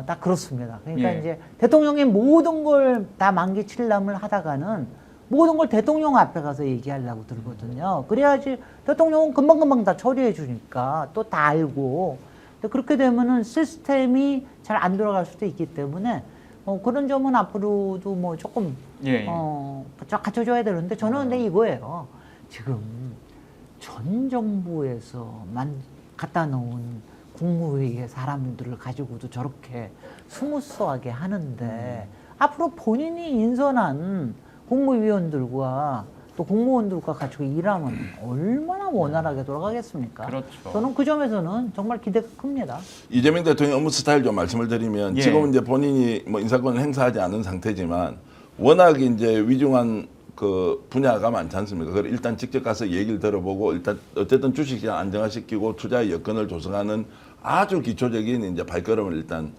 딱 그렇습니다. 그러니까 예. 이제 대통령이 모든 걸 다 만기칠람을 하다가는 모든 걸 대통령 앞에 가서 얘기하려고 들거든요. 그래야지 대통령은 금방금방 다 처리해 주니까 또 다 알고 근데 그렇게 되면은 시스템이 잘 안 돌아갈 수도 있기 때문에 그런 점은 앞으로도 뭐 조금 예. 갖춰줘야 되는데 저는 근데 이거예요. 지금 전 정부에서만 갖다 놓은 국무회의의 사람들을 가지고도 저렇게 스무스하게 하는데 앞으로 본인이 인선한 국무위원들과 또 공무원들과 같이 일하면 얼마나 원활하게 돌아가겠습니까? 그렇죠. 저는 그 점에서는 정말 기대가 큽니다. 이재명 대통령 업무 스타일 좀 말씀을 드리면 예. 지금은 이제 본인이 뭐 인사권을 행사하지 않은 상태지만 워낙 이제 위중한 그 분야가 많지 않습니까? 그걸 일단 직접 가서 얘기를 들어보고 일단 어쨌든 주식시장 안정화시키고 투자의 여건을 조성하는 아주 기초적인 이제 발걸음을 일단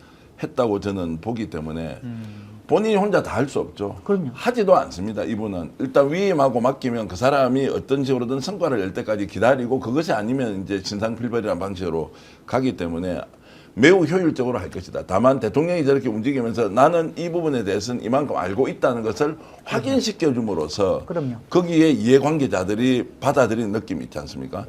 했다고 저는 보기 때문에 본인이 혼자 다 할 수 없죠. 그럼요. 하지도 않습니다. 이분은 일단 위임하고 맡기면 그 사람이 어떤 식으로든 성과를 낼 때까지 기다리고 그것이 아니면 이제 진상필벌이라는 방식으로 가기 때문에 매우 효율적으로 할 것이다. 다만 대통령이 저렇게 움직이면서 나는 이 부분에 대해서는 이만큼 알고 있다는 것을 확인시켜 줌으로써 그럼요. 거기에 이해관계자들이 받아들이는 느낌이 있지 않습니까?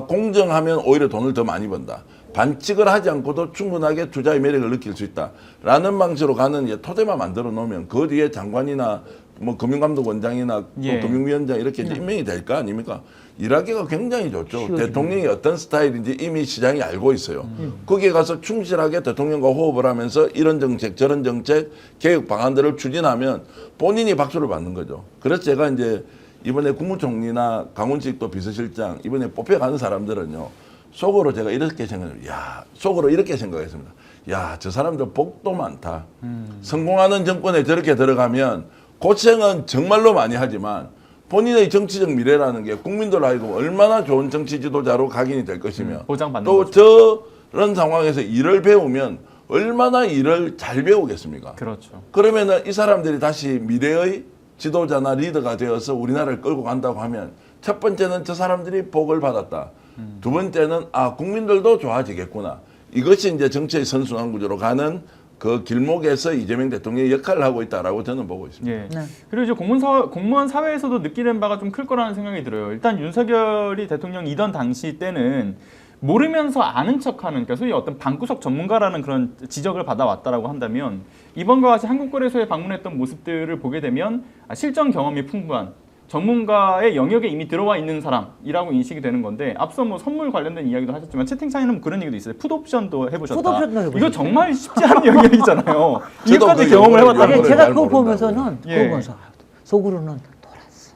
공정하면 오히려 돈을 더 많이 번다. 반칙을 하지 않고도 충분하게 투자의 매력을 느낄 수 있다라는 방식으로 가는 이제 토대만 만들어 놓으면 그 뒤에 장관이나 뭐 금융감독원장이나 예. 금융위원장 이렇게 이제 임명이 될 거 아닙니까? 일하기가 굉장히 좋죠. 쉬워집니다. 대통령이 어떤 스타일인지 이미 시장이 알고 있어요. 거기에 가서 충실하게 대통령과 호흡을 하면서 이런 정책 저런 정책 개혁 방안들을 추진하면 본인이 박수를 받는 거죠. 그래서 제가 이제 이번에 국무총리나 강훈식 또 비서실장 이번에 뽑혀가는 사람들은요. 속으로 제가 이렇게 생각해요. 야, 속으로 이렇게 생각했습니다. 야, 저 사람들 복도 많다. 성공하는 정권에 저렇게 들어가면 고생은 정말로 많이 하지만 본인의 정치적 미래라는 게 국민들 알고 얼마나 좋은 정치 지도자로 각인이 될 것이며 보장받는 또 거죠. 저런 상황에서 일을 배우면 얼마나 일을 잘 배우겠습니까? 그렇죠. 그러면은 이 사람들이 다시 미래의 지도자나 리더가 되어서 우리나라를 끌고 간다고 하면 첫 번째는 저 사람들이 복을 받았다. 두 번째는 아, 국민들도 좋아지겠구나. 이것이 이제 정치의 선순환 구조로 가는 그 길목에서 이재명 대통령이 역할을 하고 있다라고 저는 보고 있습니다. 예. 네. 그리고 이제 공무원 사회에서도 느끼는 바가 좀 클 거라는 생각이 들어요. 일단 윤석열이 대통령이던 당시 때는 모르면서 아는 척하는, 그러니까 소위 어떤 방구석 전문가라는 그런 지적을 받아왔다라고 한다면 이번과 같이 한국거래소에 방문했던 모습들을 보게 되면 실전 경험이 풍부한 전문가의 영역에 이미 들어와 있는 사람이라고 인식이 되는 건데, 앞서 뭐 선물 관련된 이야기도 하셨지만 채팅창에는 푸드 얘기도 있어요. 풋옵션도 해보셨다. 풋옵션도 해보셨죠. 이거 정말 쉽지 않은 영역이잖아요. 이것까지 그 경험을 영역을 해봤다는 아니, 잘 거예요. 제가 그거 모른다고요. 보면서는 예. 그거 보면서 속으로는 돌았어.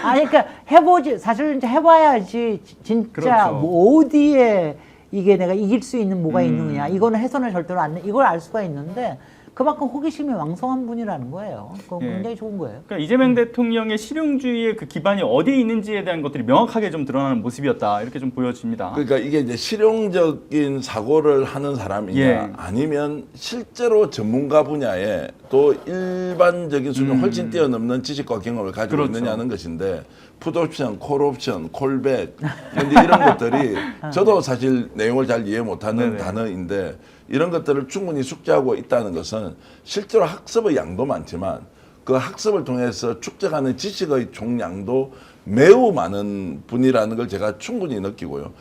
아니 그러니까 해보지 사실 이제 해봐야지 진짜 그렇죠. 뭐 어디에 이게 내가 이길 수 있는 뭐가 있느냐 이거는 해서는 절대로 안 돼. 이걸 알 수가 있는데 그만큼 호기심이 왕성한 분이라는 거예요. 그건 예. 굉장히 좋은 거예요. 그러니까 이재명 대통령의 실용주의의 그 기반이 어디에 있는지에 대한 것들이 명확하게 좀 드러나는 모습이었다, 이렇게 좀 보여집니다. 그러니까 이게 이제 실용적인 사고를 하는 사람이냐 예. 아니면 실제로 전문가 분야에 또 일반적인 수준 훨씬 뛰어넘는 지식과 경험을 가지고 그렇죠. 있느냐는 것인데 풋옵션, 콜옵션, 콜백 이제 이런 것들이 저도 사실 내용을 잘 이해 못하는 네네. 단어인데 이런 것들을 충분히 숙지하고 있다는 것은 실제로 학습의 양도 많지만 그 학습을 통해서 축적하는 지식의 총량도 매우 많은 분이라는 걸 제가 충분히 느끼고요.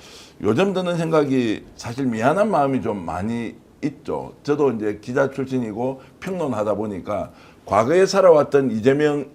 요즘 드는 생각이 사실 미안한 마음이 좀 많이 있죠. 저도 이제 기자 출신이고 평론하다 보니까 과거에 살아왔던 이재명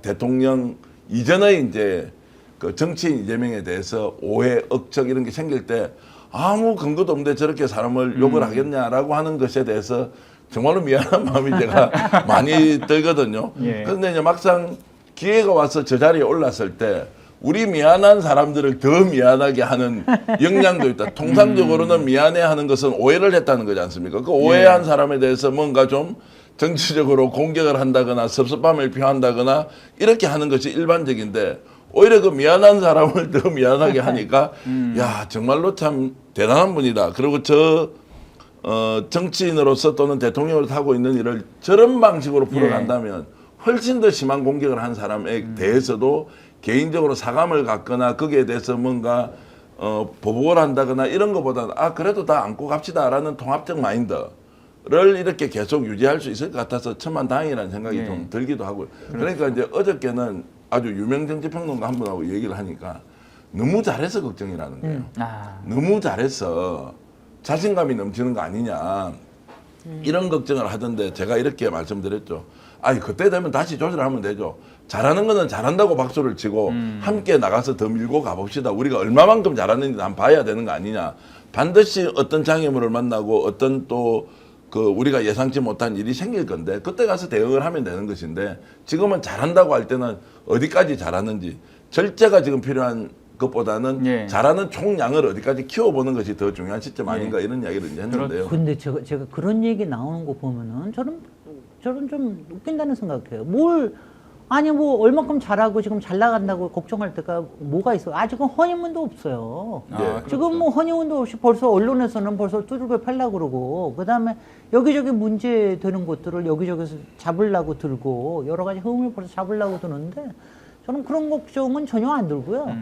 대통령 이전의 이제 그 정치인 이재명에 대해서 오해, 억측 이런 게 생길 때 아무 근거도 없는데 저렇게 사람을 욕을 하겠냐라고 하는 것에 대해서 정말로 미안한 마음이 제가 많이 들거든요. 예. 그런데 이제 막상 기회가 와서 저 자리에 올랐을 때 우리 미안한 사람들을 더 미안하게 하는 역량도 있다. 통상적으로는 미안해하는 것은 오해를 했다는 거지 않습니까? 그 오해한 사람에 대해서 뭔가 좀 정치적으로 공격을 한다거나 섭섭함을 표한다거나 이렇게 하는 것이 일반적인데 오히려 그 미안한 사람을 더 미안하게 하니까 야 정말로 참 대단한 분이다. 그리고 저 정치인으로서 또는 대통령으로 하고 있는 일을 저런 방식으로 풀어간다면 훨씬 더 심한 공격을 한 사람에 대해서도 개인적으로 사감을 갖거나 거기에 대해서 뭔가 보복을 한다거나 이런 것보다는 아 그래도 다 안고 갑시다라는 통합적 마인드를 이렇게 계속 유지할 수 있을 것 같아서 천만다행이라는 생각이 예. 좀 들기도 하고요. 그러니까 이제 어저께는 아주 유명 정치평론가 한 분하고 얘기를 하니까 너무 잘해서 걱정이라는 거예요. 아, 너무 잘해서 자신감이 넘치는 거 아니냐 이런 걱정을 하던데 제가 이렇게 말씀드렸죠. 아니 그때 되면 다시 조절하면 되죠. 잘하는 거는 잘한다고 박수를 치고 함께 나가서 더 밀고 가봅시다. 우리가 얼마만큼 잘하는지 한번 봐야 되는 거 아니냐. 반드시 어떤 장애물을 만나고 어떤 또 그 우리가 예상치 못한 일이 생길 건데 그때 가서 대응을 하면 되는 것인데 지금은 잘한다고 할 때는 어디까지 잘하는지 절제가 지금 필요한 것보다는 예. 잘하는 총량을 어디까지 키워보는 것이 더 중요한 시점 아닌가 이런 이야기를 이제 했는데요. 근데 제가 그런 얘기 나오는 거 보면은 저는 좀 웃긴다는 생각해요. 뭘 아니 뭐 얼마큼 잘하고 지금 잘 나간다고 걱정할 때가 뭐가 있어? 아직은 허니문도 없어요. 예. 지금 뭐 허니문도 없이 벌써 언론에서는 벌써 두들겨 펴려고 그러고 그다음에 여기저기 문제 되는 것들을 여기저기서 잡으려고 들고 여러 가지 흐름을 벌써 잡으려고 드는데 저는 그런 걱정은 전혀 안 들고요.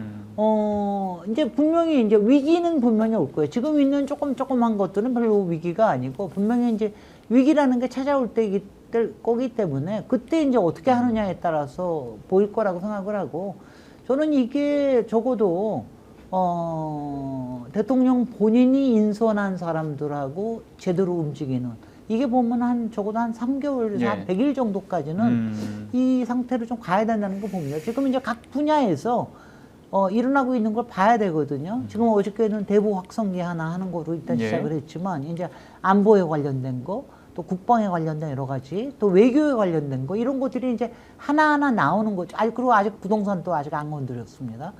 이제 분명히 이제 위기는 분명히 올 거예요. 지금 있는 조그만 것들은 별로 위기가 아니고 분명히 이제 위기라는 게 찾아올 때 거기 때문에 그때 이제 어떻게 하느냐에 따라서 보일 거라고 생각을 하고 저는 이게 적어도 대통령 본인이 인선한 사람들하고 제대로 움직이는 이게 보면 적어도 한 3개월에서 예. 한 100일 정도까지는 이 상태로 좀 가야 된다는 거 봅니다. 지금 이제 각 분야에서 일어나고 있는 걸 봐야 되거든요. 지금 어저께는 대북 확성기 하나 하는 거로 일단 예. 시작을 했지만 이제 안보에 관련된 거, 또 국방에 관련된 여러 가지, 또 외교에 관련된 거 이런 것들이 이제 하나하나 나오는 거죠. 그리고 아직 부동산도 아직 안 건드렸습니다.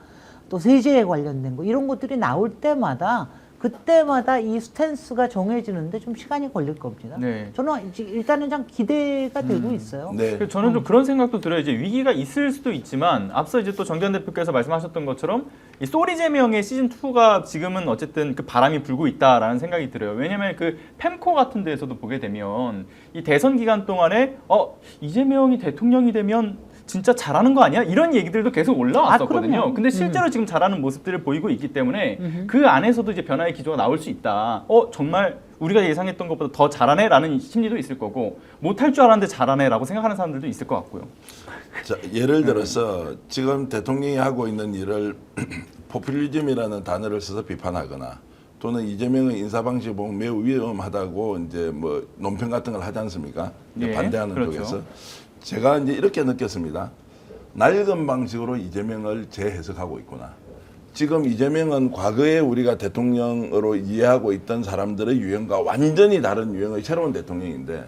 또 세제에 관련된 거 이런 것들이 나올 때마다 그때마다 이 스탠스가 정해지는데 좀 시간이 걸릴 겁니다. 네. 저는 일단은 좀 기대가 되고 있어요. 네. 그래서 저는 좀 그런 생각도 들어요. 이제 위기가 있을 수도 있지만 앞서 이제 또 정기현 대표께서 말씀하셨던 것처럼 이 소리제명의 시즌 2가 지금은 어쨌든 그 바람이 불고 있다라는 생각이 들어요. 왜냐하면 그 펜코 같은 데에서도 보게 되면 이 대선 기간 동안에 이재명이 대통령이 되면 진짜 잘하는 거 아니야? 이런 얘기들도 계속 올라왔었거든요. 그럼요. 근데 실제로 지금 잘하는 모습들을 보이고 있기 때문에 그 안에서도 이제 변화의 기조가 나올 수 있다. 정말 우리가 예상했던 것보다 더 잘하네라는 심리도 있을 거고 못할 줄 알았는데 잘하네라고 생각하는 사람들도 있을 것 같고요. 자, 예를 들어서 지금 대통령이 하고 있는 일을 포퓰리즘이라는 단어를 써서 비판하거나 또는 이재명의 인사 방식 보면 매우 위험하다고 이제 뭐 논평 같은 걸 하지 않습니까? 이제 예, 반대하는 그렇죠. 쪽에서 제가 이제 이렇게 느꼈습니다. 낡은 방식으로 이재명을 재해석하고 있구나. 지금 이재명은 과거에 우리가 대통령으로 이해하고 있던 사람들의 유형과 완전히 다른 유형의 새로운 대통령인데,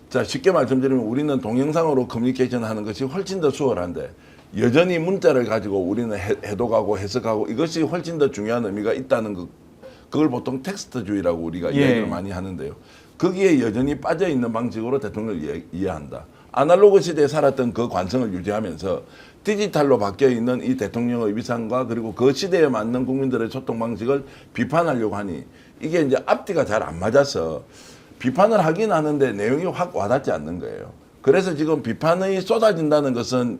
자, 쉽게 말씀드리면 우리는 동영상으로 커뮤니케이션 하는 것이 훨씬 더 수월한데 여전히 문자를 가지고 우리는 해독하고 해석하고 이것이 훨씬 더 중요한 의미가 있다는 것, 그걸 보통 텍스트주의라고 우리가 이야기를 많이 하는데요. 거기에 여전히 빠져 있는 방식으로 대통령을 이해한다. 아날로그 시대에 살았던 그 관성을 유지하면서 디지털로 바뀌어 있는 이 대통령의 위상과 그리고 그 시대에 맞는 국민들의 소통 방식을 비판하려고 하니 이게 이제 앞뒤가 잘 안 맞아서 비판을 하긴 하는데 내용이 확 와닿지 않는 거예요. 그래서 지금 비판이 쏟아진다는 것은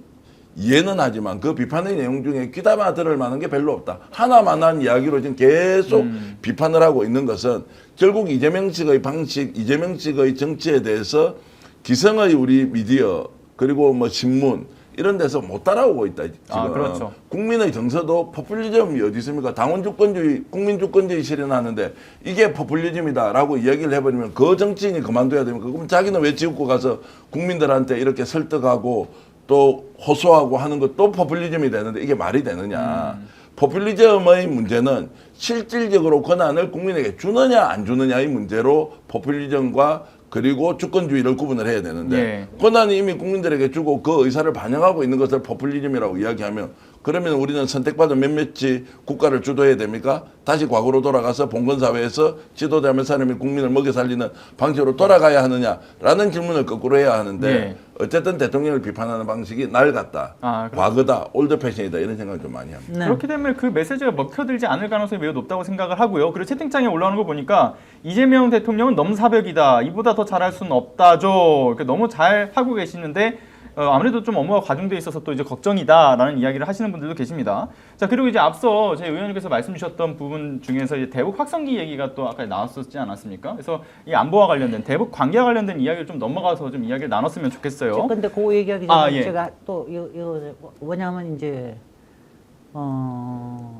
이해는 하지만 그 비판의 내용 중에 귀담아 들을 만한 게 별로 없다. 하나만한 이야기로 지금 계속 비판을 하고 있는 것은 결국 이재명 측의 방식, 이재명 측의 정치에 대해서 기성의 우리 미디어 그리고 뭐 신문 이런 데서 못 따라오고 있다. 지금. 그렇죠. 국민의 정서도 포퓰리즘이 어디 있습니까? 당원 주권주의, 국민 주권주의 실현하는데 이게 포퓰리즘이다라고 이야기를 해버리면 그 정치인이 그만둬야 됩니까? 그럼 자기는 왜 지우고 가서 국민들한테 이렇게 설득하고 또 호소하고 하는 것도 포퓰리즘이 되는데 이게 말이 되느냐. 포퓰리즘의 문제는 실질적으로 권한을 국민에게 주느냐 안 주느냐의 문제로 포퓰리즘과 그리고 주권주의를 구분을 해야 되는데 예. 권한이 이미 국민들에게 주고 그 의사를 반영하고 있는 것을 포퓰리즘이라고 이야기하면 그러면 우리는 선택받은 몇몇이 국가를 주도해야 됩니까? 다시 과거로 돌아가서 봉건사회에서 지도자 몇 사람이 국민을 먹여 살리는 방식으로 돌아가야 하느냐라는 질문을 거꾸로 해야 하는데 예. 어쨌든 대통령을 비판하는 방식이 낡았다, 그렇죠. 과거다, 올드 패션이다 이런 생각을 좀 많이 합니다. 네. 그렇게 되면 그 메시지가 먹혀들지 않을 가능성이 매우 높다고 생각을 하고요. 그리고 채팅창에 올라오는 거 보니까 이재명 대통령은 넘사벽이다. 이보다 더 잘할 수는 없다죠. 이렇게 너무 잘 하고 계시는데 아무래도 좀 업무가 과중돼 있어서 또 이제 걱정이다라는 이야기를 하시는 분들도 계십니다. 자, 그리고 이제 앞서 제 의원님께서 말씀 주셨던 부분 중에서 이제 대북 확성기 얘기가 또 아까 나왔었지 않았습니까? 그래서 이 안보와 관련된 대북 관계와 관련된 이야기를 좀 넘어가서 좀 이야기를 나눴으면 좋겠어요. 근데 그 얘기하기 전에 예. 제가 또 이거 뭐냐면 이제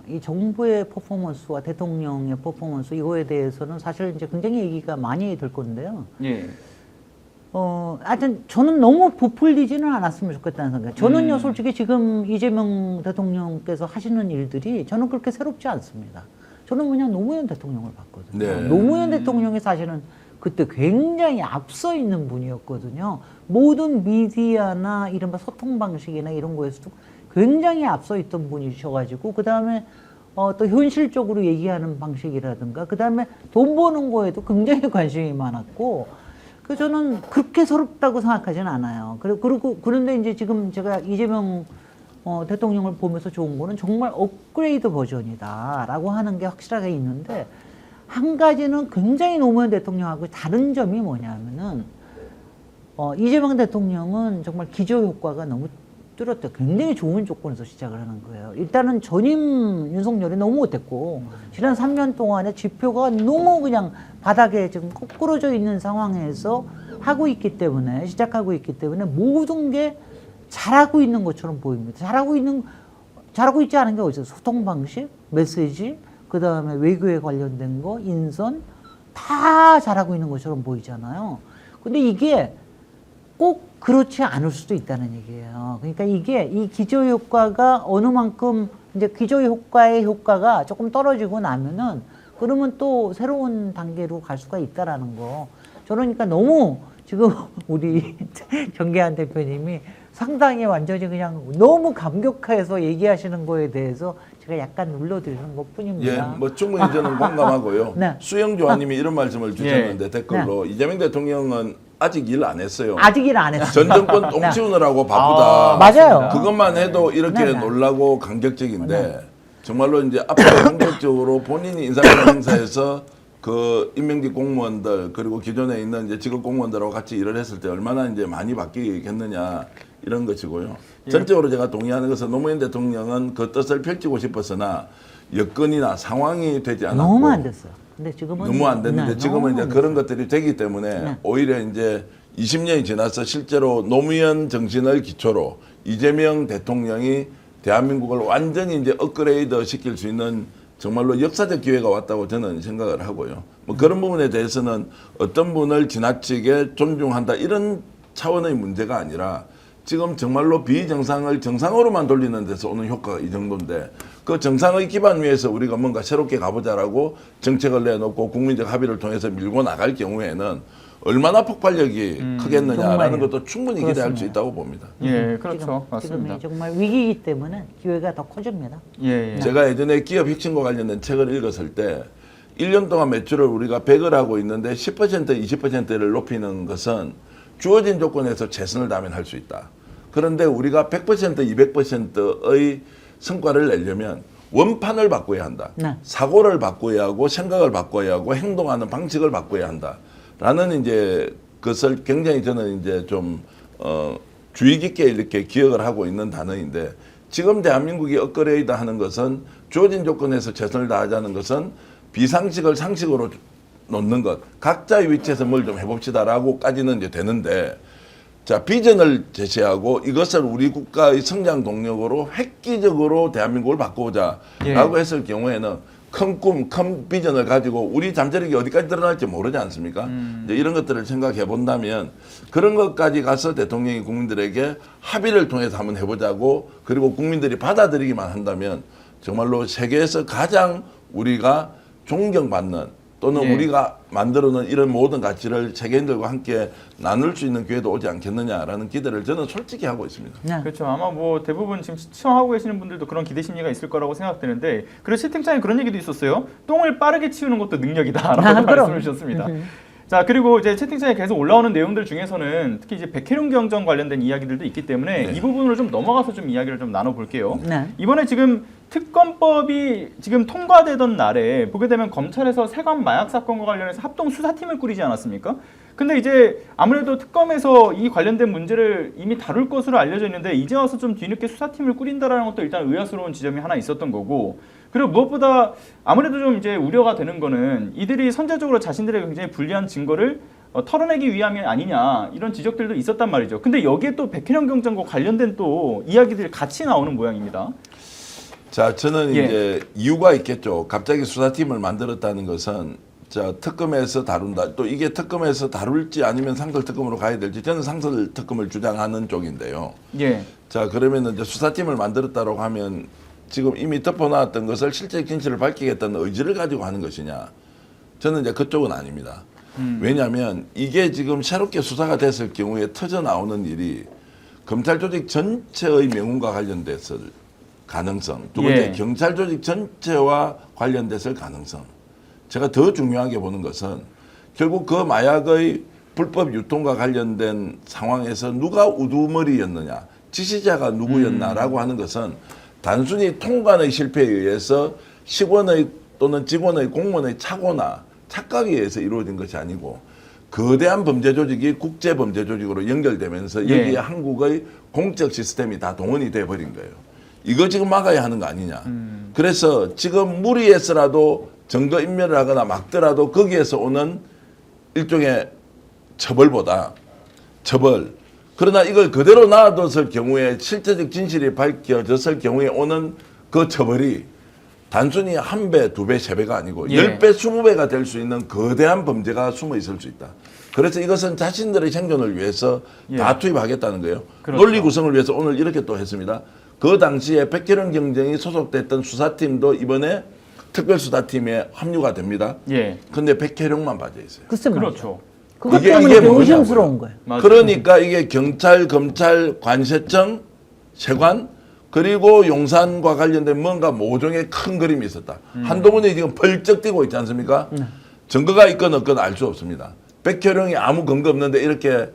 이 정부의 퍼포먼스와 대통령의 퍼포먼스 이거에 대해서는 사실 이제 굉장히 얘기가 많이 될 건데요. 예. 하여튼 저는 너무 부풀리지는 않았으면 좋겠다는 생각. 저는요, 솔직히 지금 이재명 대통령께서 하시는 일들이 저는 그렇게 새롭지 않습니다. 저는 그냥 노무현 대통령을 봤거든요. 네. 노무현 대통령이 사실은 그때 굉장히 앞서 있는 분이었거든요. 모든 미디어나 이른바 소통 방식이나 이런 거에서도 굉장히 앞서 있던 분이셔가지고 그 다음에 또 현실적으로 얘기하는 방식이라든가 그 다음에 돈 버는 거에도 굉장히 관심이 많았고 그 저는 그렇게 새롭다고 생각하지는 않아요. 그런데 이제 지금 제가 이재명 대통령을 보면서 좋은 거는 정말 업그레이드 버전이다라고 하는 게 확실하게 있는데 한 가지는 굉장히 노무현 대통령하고 다른 점이 뭐냐면은 이재명 대통령은 정말 기저 효과가 너무 뚜렷해 굉장히 좋은 조건에서 시작을 하는 거예요. 일단은 전임 윤석열이 너무 못했고 지난 3년 동안에 지표가 너무 그냥 바닥에 지금 거꾸러져 있는 상황에서 하고 있기 때문에 시작하고 있기 때문에 모든 게 잘하고 있는 것처럼 보입니다. 잘하고 있지 않은 게 어디서 소통 방식, 메시지, 그 다음에 외교에 관련된 거, 인선 다 잘하고 있는 것처럼 보이잖아요. 근데 이게 꼭 그렇지 않을 수도 있다는 얘기예요. 그러니까 이게 이 기저 효과가 어느 만큼 이제 기저 효과의 효과가 조금 떨어지고 나면은 그러면 또 새로운 단계로 갈 수가 있다라는 거. 저러니까 너무 지금 우리 정계한 대표님이 상당히 완전히 그냥 너무 감격해서 얘기하시는 거에 대해서 제가 약간 눌러드리는 것 예, 뿐입니다. 뭐 충분히 저는 공감하고요. 네. 수영조아님이 이런 말씀을 주셨는데 댓글로 이재명 대통령은 아직 일 안 했어요. 아직 일 안 했어요. 전 정권 똥 치우느라고 바쁘다. 맞아요. 그것만 해도 이렇게 네, 네. 놀라고 감격적인데 정말로 이제 앞으로 본격적으로 본인이 인사권 행사에서 그 임명직 공무원들 그리고 기존에 있는 이제 직업 공무원들하고 같이 일을 했을 때 얼마나 이제 많이 바뀌겠느냐 이런 것이고요. 전적으로 제가 동의하는 것은 노무현 대통령은 그 뜻을 펼치고 싶었으나 여건이나 상황이 되지 않았고 너무 안 됐어요. 근데 지금은 너무 안 됐는데 네, 지금은 너무 이제 안 그런 것들이 되기 때문에 네. 오히려 이제 20년이 지나서 실제로 노무현 정신을 기초로 이재명 대통령이 대한민국을 완전히 이제 업그레이드 시킬 수 있는 정말로 역사적 기회가 왔다고 저는 생각을 하고요. 뭐 그런 부분에 대해서는 어떤 분을 지나치게 존중한다 이런 차원의 문제가 아니라 지금 정말로 비정상을 정상으로만 돌리는 데서 오는 효과가 이 정도인데 그 정상의 기반 위에서 우리가 뭔가 새롭게 가보자라고 정책을 내놓고 국민적 합의를 통해서 밀고 나갈 경우에는 얼마나 폭발력이 크겠느냐라는 정말요. 것도 충분히 기대할 수 그렇습니다. 있다고 봅니다. 예, 그렇죠. 맞습니다. 지금이 정말 위기이기 때문에 기회가 더 커집니다. 예, 예. 제가 예전에 기업 혁신과 관련된 책을 읽었을 때 1년 동안 매출을 우리가 100을 하고 있는데 10% 20%를 높이는 것은 주어진 조건에서 최선을 다하면 할 수 있다. 그런데 우리가 100% 200%의 성과를 내려면 원판을 바꿔야 한다. 네. 사고를 바꿔야 하고 생각을 바꿔야 하고 행동하는 방식을 바꿔야 한다. 라는 이제 그것을 굉장히 저는 이제 좀 주의 깊게 이렇게 기억을 하고 있는 단어인데 지금 대한민국이 업그레이드 하는 것은 주어진 조건에서 최선을 다하자는 것은 비상식을 상식으로 놓는 것, 각자의 위치에서 뭘 좀 해봅시다라고까지는 이제 되는데, 자 비전을 제시하고 이것을 우리 국가의 성장 동력으로 획기적으로 대한민국을 바꾸자라고 했을 경우에는 큰 꿈, 큰 비전을 가지고 우리 잠재력이 어디까지 드러날지 모르지 않습니까? 이제 이런 것들을 생각해 본다면 그런 것까지 가서 대통령이 국민들에게 합의를 통해서 한번 해보자고 그리고 국민들이 받아들이기만 한다면 정말로 세계에서 가장 우리가 존경받는 또는 예. 우리가 만들어놓은 이런 모든 가치를 세계인들과 함께 나눌 수 있는 기회도 오지 않겠느냐라는 기대를 저는 솔직히 하고 있습니다. 네. 그렇죠. 아마 뭐 대부분 지금 시청하고 계시는 분들도 그런 기대 심리가 있을 거라고 생각되는데 그리고 채팅창에 그런 얘기도 있었어요. 똥을 빠르게 치우는 것도 능력이다라고 그럼. 말씀을 주셨습니다. 자 그리고 이제 채팅창에 계속 올라오는 내용들 중에서는 특히 이제 백혜룡 경정 관련된 이야기들도 있기 때문에 네. 이 부분으로 좀 넘어가서 좀 이야기를 좀 나눠볼게요. 네. 이번에 지금 특검법이 지금 통과되던 날에 보게 되면 검찰에서 세관 마약 사건과 관련해서 합동 수사팀을 꾸리지 않았습니까? 근데 이제 아무래도 특검에서 이 관련된 문제를 이미 다룰 것으로 알려져 있는데 이제 와서 좀 뒤늦게 수사팀을 꾸린다라는 것도 일단 의아스러운 지점이 하나 있었던 거고 그리고 무엇보다 아무래도 좀 이제 우려가 되는 거는 이들이 선제적으로 자신들의 굉장히 불리한 증거를 털어내기 위함이 아니냐 이런 지적들도 있었단 말이죠. 근데 여기에 또 백혜령 경정과 관련된 또 이야기들이 같이 나오는 모양입니다. 자, 저는 예. 이제 이유가 있겠죠. 갑자기 수사팀을 만들었다는 것은 자 특검에서 다룬다. 또 이게 특검에서 다룰지 아니면 상설특검으로 가야 될지 저는 상설특검을 주장하는 쪽인데요. 예. 자 그러면 이제 수사팀을 만들었다고 하면 지금 이미 덮어놨던 것을 실제 진실을 밝히겠다는 의지를 가지고 하는 것이냐? 저는 이제 그쪽은 아닙니다. 왜냐하면 이게 지금 새롭게 수사가 됐을 경우에 터져 나오는 일이 검찰 조직 전체의 명운과 관련됐을 가능성, 두 번째 예. 경찰 조직 전체와 관련됐을 가능성. 제가 더 중요하게 보는 것은 결국 그 마약의 불법 유통과 관련된 상황에서 누가 우두머리였느냐, 지시자가 누구였나라고 하는 것은 단순히 통관의 실패에 의해서 직원의 또는 직원의 공무원의 착오나 착각에 의해서 이루어진 것이 아니고 거대한 범죄 조직이 국제 범죄 조직으로 연결되면서 예. 여기에 한국의 공적 시스템이 다 동원이 돼 버린 거예요. 이거 지금 막아야 하는 거 아니냐. 그래서 지금 무리해서라도 증거 인멸을 하거나 막더라도 거기에서 오는 일종의 처벌보다 처벌. 그러나 이걸 그대로 놔뒀을 경우에 실제적 진실이 밝혀졌을 경우에 오는 그 처벌이 단순히 한 배, 두 배, 세 배가 아니고 예. 10배, 20배가 될 수 있는 거대한 범죄가 숨어 있을 수 있다. 그래서 이것은 자신들의 생존을 위해서 예. 다 투입하겠다는 거예요. 그렇죠. 논리 구성을 위해서 오늘 이렇게 또 했습니다. 그 당시에 백혜령 경정이 소속됐던 수사팀도 이번에 특별수사팀에 합류가 됩니다. 예. 근데 백혜령만 빠져 있어요. 글쎄 말이죠. 그렇죠. 그것 이게 때문에 뭐냐고요. 의심스러운 거예요. 맞아요. 그러니까 이게 경찰, 검찰, 관세청, 세관 그리고 용산과 관련된 뭔가 모종의 큰 그림이 있었다. 한동훈이 지금 벌쩍 뛰고 있지 않습니까? 증거가 있건 없건 알 수 없습니다. 백혜령이 아무 근거 없는데 이렇게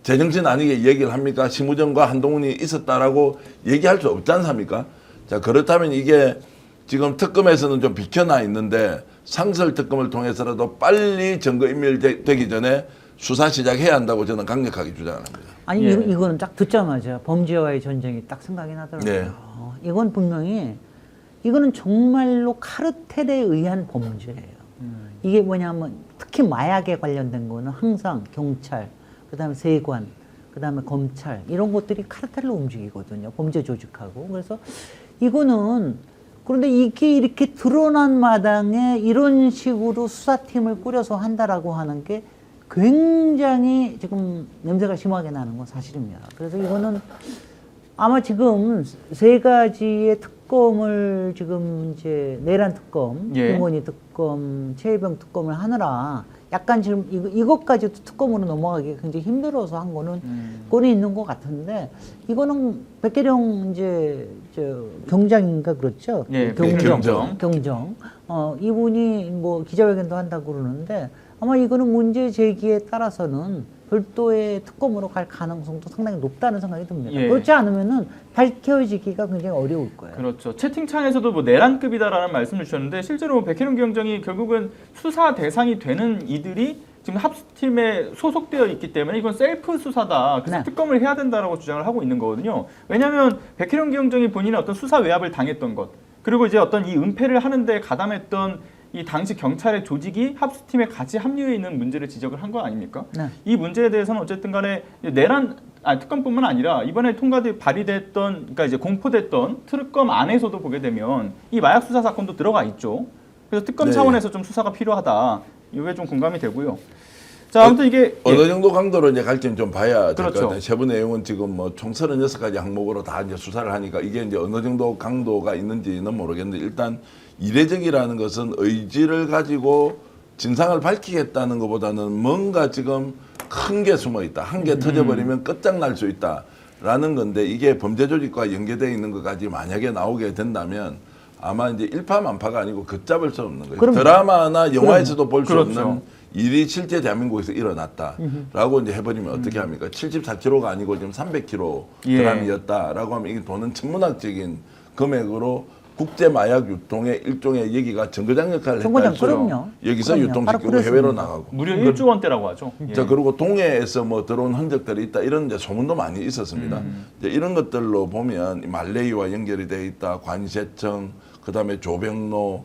제정신 아니게 얘기를 합니까? 심우정과 한동훈이 있었다라고 얘기할 수 없지 않습니까? 자, 그렇다면 이게 지금 특검에서는 좀 비켜나 있는데 상설 특검을 통해서라도 빨리 증거인멸되기 전에 수사 시작해야 한다고 저는 강력하게 주장합니다. 아니 예. 이거는 딱 듣자마자 범죄와의 전쟁이 딱 생각이 나더라고요. 네. 이건 분명히 이거는 정말로 카르텔에 의한 범죄예요. 이게 뭐냐면 특히 마약에 관련된 거는 항상 경찰, 그다음에 세관, 그다음에 검찰 이런 것들이 카르텔로 움직이거든요. 범죄 조직하고. 그래서 이거는 그런데 이게 이렇게 드러난 마당에 이런 식으로 수사팀을 꾸려서 한다라고 하는 게 굉장히 지금 냄새가 심하게 나는 건 사실입니다. 그래서 이거는 아마 지금 세 가지의 특검을 지금 이제 내란 특검, 예. 김건희 특검, 최혜병 특검을 하느라 약간 지금 이것까지도 특검으로 넘어가기 굉장히 힘들어서 한 거는 꼴이 있는 것 같은데 이거는 백계령 이제 저 경장인가 그렇죠? 예, 경정. 경정. 이분이 뭐 기자회견도 한다고 그러는데 아마 이거는 문제 제기에 따라서는 별도의 특검으로 갈 가능성도 상당히 높다는 생각이 듭니다. 예. 그렇지 않으면은 밝혀지기가 굉장히 어려울 거예요. 그렇죠. 채팅창에서도 뭐 내란급이다라는 말씀을 주셨는데 실제로 백혜령 경정이 결국은 수사 대상이 되는 이들이 지금 합수팀에 소속되어 있기 때문에 이건 셀프 수사다. 그래서 네. 특검을 해야 된다라고 주장을 하고 있는 거거든요. 왜냐하면 백혜령 경정이 본인의 어떤 수사 외압을 당했던 것, 그리고 이제 어떤 이 은폐를 하는데 가담했던 이 당시 경찰의 조직이 합수팀에 같이 합류해 있는 문제를 지적을 한 거 아닙니까? 네. 이 문제에 대해서는 어쨌든 간에 특검뿐만 아니라 이번에 발의됐던, 그러니까 이제 공포됐던 특검 안에서도 보게 되면 이 마약 수사 사건도 들어가 있죠. 그래서 특검 네. 차원에서 좀 수사가 필요하다. 이게 좀 공감이 되고요. 자, 아무튼 이게 어느 정도 강도로 이제 갈지는 좀 봐야 될 것 그렇죠. 같아요. 세부 내용은 지금 뭐 총 36가지 항목으로 다 이제 수사를 하니까 이게 이제 어느 정도 강도가 있는지는 모르겠는데 일단 이례적이라는 것은 의지를 가지고 진상을 밝히겠다는 것보다는 뭔가 지금 큰 게 숨어 있다. 한 개 터져버리면 끝장날 수 있다라는 건데 이게 범죄 조직과 연계되어 있는 것까지 만약에 나오게 된다면 아마 이제 일파만파가 아니고 걷잡을 수 없는 거예요. 그럼요. 드라마나 영화에서도 볼 수 그렇죠. 없는 일이 실제 대한민국에서 일어났다라고 이제 해버리면 어떻게 합니까? 74kg가 아니고 지금 300kg이었다라고 하면 이게 돈은 천문학적인 금액으로 국제 마약 유통의 일종의 여기가 정거장 역할을 정거장, 했다. 그럼요. 여기서 그럼요. 유통시키고 바로 해외로 그렇습니다. 나가고. 무려 1조 원대라고 하죠. 예. 자 그리고 동해에서 뭐 들어온 흔적들이 있다 이런 이제 소문도 많이 있었습니다. 이제 이런 것들로 보면 말레이와 연결이 돼 있다. 관세청, 그다음에 조병로,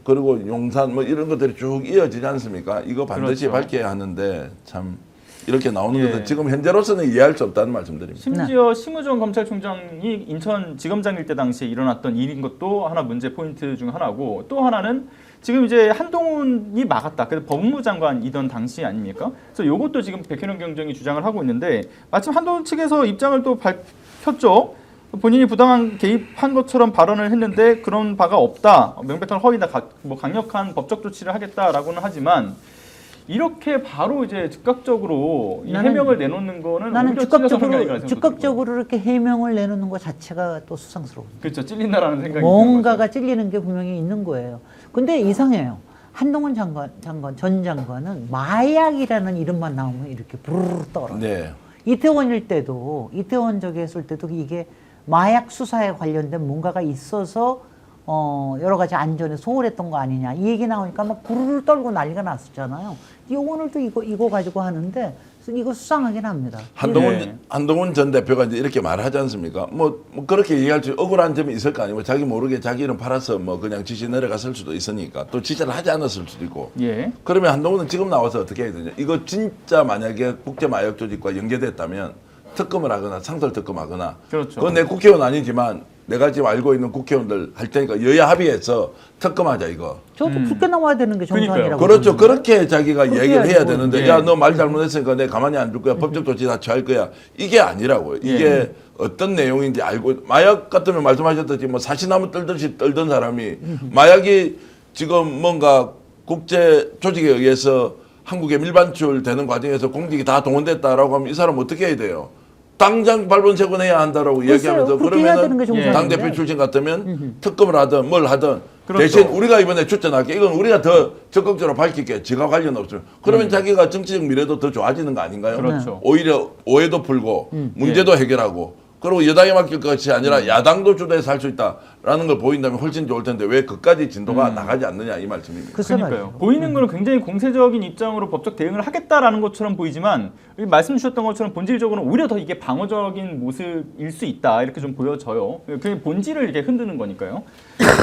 그리고 용산 뭐 이런 것들이 쭉 이어지지 않습니까? 이거 반드시 그렇죠. 밝혀야 하는데 참 이렇게 나오는 예. 것은 지금 현재로서는 이해할 수 없다는 말씀드립니다. 심지어 심우정 검찰총장이 인천지검장일 때 당시에 일어났던 일인 것도 하나 문제 포인트 중 하나고, 또 하나는 지금 이제 한동훈이 막았다. 그래서 법무장관이던 당시 아닙니까? 그래서 이것도 지금 백혜령 경정이 주장을 하고 있는데 마침 한동훈 측에서 입장을 또 밝혔죠. 본인이 부당한 개입한 것처럼 발언을 했는데 그런 바가 없다. 명백한 허위다. 뭐 강력한 법적 조치를 하겠다라고는 하지만 이렇게 바로 이제 즉각적으로 이 해명을 내놓는 거는 나는 오히려 찔려서 그런 게 아닌가 생각이 즉각적으로 이렇게 해명을 내놓는 것 자체가 또 수상스러워요. 그렇죠. 찔린다라는 생각이 드는 뭔가가 찔리는 게 분명히 있는 거예요. 근데 이상해요. 한동훈 전 장관은 마약이라는 이름만 나오면 이렇게 부르르 떨어요. 네. 이태원일 때도, 이태원 저기 했을 때도 이게 마약 수사에 관련된 뭔가가 있어서 여러 가지 안전에 소홀했던 거 아니냐 이 얘기 나오니까 막 부르르 떨고 난리가 났었잖아요. 오늘도 이거 가지고 하는데 이거 수상하긴 합니다. 한동훈 전 대표가 이제 이렇게 말하지 않습니까? 뭐 그렇게 얘기할 수 억울한 점이 있을 거 아니고 자기 모르게 자기 이름 팔아서 뭐 그냥 지시 내려갔을 수도 있으니까 또 지시를 하지 않았을 수도 있고. 예. 그러면 한동훈은 지금 나와서 어떻게 해야 되냐? 이거 진짜 만약에 국제 마약 조직과 연계됐다면 특검을 하거나 상설 특검하거나. 그렇죠. 그건 내 국회의원 아니지만 내가 지금 알고 있는 국회의원들 할 테니까 여야 합의해서 특검하자 이거. 저도 그렇게 나와야 되는 게 정상이라고. 그렇죠. 보는데. 그렇게 자기가 그렇게 얘기를 해야 해야지. 되는데 예. 야 너 말 잘못했으니까 내가 가만히 안 둘 거야. 법적 조치 다 취할 거야. 이게 아니라고요. 이게 예. 어떤 내용인지 알고 마약 같으면 말씀하셨듯이 뭐 사시나무 떨듯이 떨던 사람이 마약이 지금 뭔가 국제 조직에 의해서 한국에 밀반출 되는 과정에서 공직이 다 동원됐다라고 하면 이 사람 어떻게 해야 돼요? 당장 발본색원해야 한다라고 이야기하면서 그렇게 해야 되는 게 그러면은 정상인데. 당대표 출신 같으면 특검을 하든 뭘 하든 그렇죠. 대신 우리가 이번에 출전할게. 이건 우리가 더 적극적으로 밝힐게. 지가 관련 없어요. 그러면 자기가 정치적 미래도 더 좋아지는 거 아닌가요? 그렇죠. 오히려 오해도 풀고 문제도 해결하고 그리고 여당에 맡길 것이 아니라 야당도 주도해서 할 수 있다라는 걸 보인다면 훨씬 좋을 텐데 왜 그까지 진도가 나가지 않느냐 이 말씀입니다. 글쎄 그러니까요. 말이죠. 보이는 거는 굉장히 공세적인 입장으로 법적 대응을 하겠다라는 것처럼 보이지만 말씀 주셨던 것처럼 본질적으로는 오히려 더 이게 방어적인 모습일 수 있다 이렇게 좀 보여져요. 그 본질을 이렇게 흔드는 거니까요.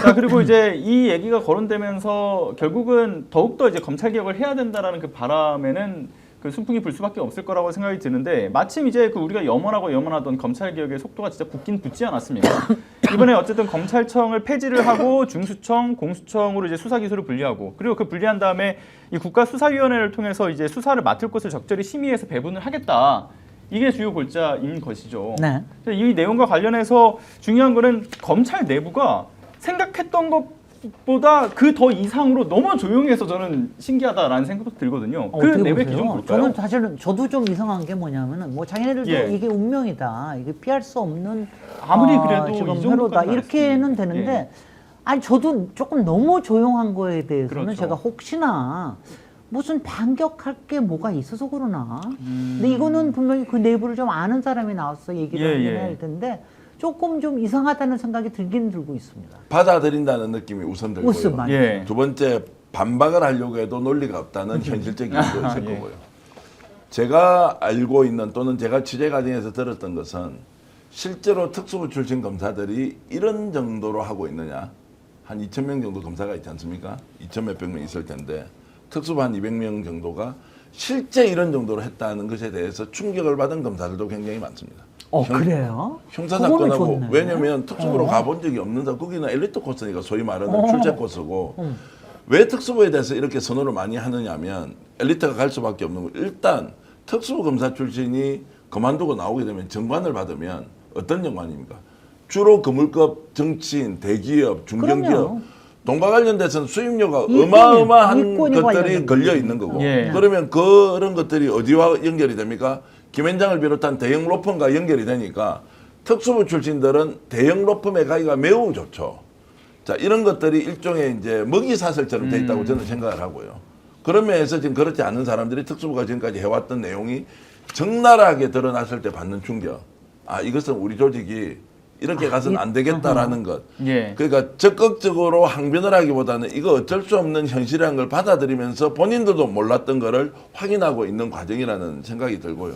자 그리고 이제 이 얘기가 거론되면서 결국은 더욱더 이제 검찰 개혁을 해야 된다라는 그 바람에는 그 순풍이 불 수밖에 없을 거라고 생각이 드는데 마침 이제 그 우리가 염원하던 검찰 개혁의 속도가 진짜 붙긴 붙지 않았습니까? 이번에 어쨌든 검찰청을 폐지를 하고 중수청, 공수청으로 이제 수사 기소를 분리하고 그리고 그 분리한 다음에 이 국가수사위원회를 통해서 이제 수사를 맡을 곳을 적절히 심의해서 배분을 하겠다. 이게 주요 골자인 것이죠. 네. 이 내용과 관련해서 중요한 거는 검찰 내부가 생각했던 것보다 그 더 이상으로 너무 조용해서 저는 신기하다라는 생각도 들거든요. 그 어떻게 내부의 보세요? 기준 볼까요? 저는 사실은 저도 좀 이상한 게 뭐냐면은 뭐 자기네들도 예. 이게 운명이다. 이게 피할 수 없는 아무리 그래도 지금 이 회로다. 정도까지는 이렇게는 알 수 있는데. 되는데 예. 아니 저도 조금 너무 조용한 거에 대해서는 그렇죠. 제가 혹시나 무슨 반격할 게 뭐가 있어서 그러나. 근데 이거는 분명히 그 내부를 좀 아는 사람이 나와서 얘기를 예, 하긴 예. 할 텐데 조금 좀 이상하다는 생각이 들긴 들고 있습니다. 받아들인다는 느낌이 우선 들고요. 우선 많이. 예. 두 번째 반박을 하려고 해도 논리가 없다는 현실적인 이유도 있을 예. 거고요. 제가 알고 있는 또는 제가 취재 과정에서 들었던 것은 실제로 특수부 출신 검사들이 이런 정도로 하고 있느냐. 한 2,000명 정도 검사가 있지 않습니까? 2,000 몇백 명 있을 텐데 특수부 한 200명 정도가 실제 이런 정도로 했다는 것에 대해서 충격을 받은 검사들도 굉장히 많습니다. 그래요? 형사사건하고 그거는 좋네. 왜냐면 특수부로 가본 적이 없는 사람 거기는 엘리트 코스니까 소위 말하는 어. 출제 코스고 왜 특수부에 대해서 이렇게 선호를 많이 하느냐면 엘리트가 갈 수밖에 없는 거 일단 특수부 검사 출신이 그만두고 나오게 되면 정관을 받으면 어떤 정관입니까? 주로 거물급 정치인, 대기업, 중견기업 그럼요. 돈과 관련돼서는 수입료가 이권이- 어마어마한 이권이 것들이 관련된 걸려 거죠. 있는 거고 예. 그러면 그런 것들이 어디와 연결이 됩니까? 김현장을 비롯한 대형 로펌과 연결이 되니까 특수부 출신들은 대형 로펌에 가기가 매우 좋죠. 자, 이런 것들이 일종의 이제 먹이사슬처럼 돼 있다고 저는 생각을 하고요. 그런 면에서 지금 그렇지 않은 사람들이 특수부가 지금까지 해왔던 내용이 적나라하게 드러났을 때 받는 충격. 아, 이것은 우리 조직이 이렇게 가서는 안 되겠다라는 것. 예. 그러니까 적극적으로 항변을 하기보다는 이거 어쩔 수 없는 현실이라는 걸 받아들이면서 본인들도 몰랐던 거를 확인하고 있는 과정이라는 생각이 들고요.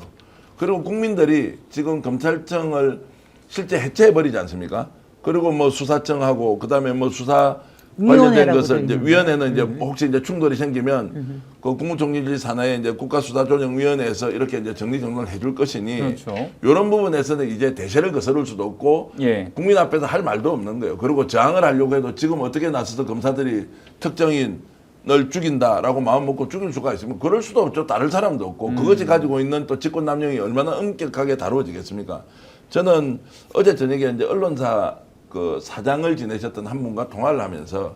그리고 국민들이 지금 검찰청을 실제 해체해버리지 않습니까? 그리고 뭐 수사청하고 그다음에 뭐 수사 관련된 위원회라고 것을 돼 이제 있는데. 위원회는 이제 혹시 이제 충돌이 생기면 그 국무총리실 산하에 이제 국가수사조정위원회에서 이렇게 이제 정리정돈을 해줄 것이니 그렇죠. 이런 부분에서는 이제 대세를 거스를 수도 없고 예. 국민 앞에서 할 말도 없는 거예요. 그리고 저항을 하려고 해도 지금 어떻게 나서서 검사들이 특정인을 죽인다라고 마음 먹고 죽일 수가 있으면 그럴 수도 없죠. 다를 사람도 없고 그것이 가지고 있는 또 직권남용이 얼마나 엄격하게 다루어지겠습니까? 저는 어제 저녁에 이제 언론사 그 사장을 지내셨던 한 분과 통화를 하면서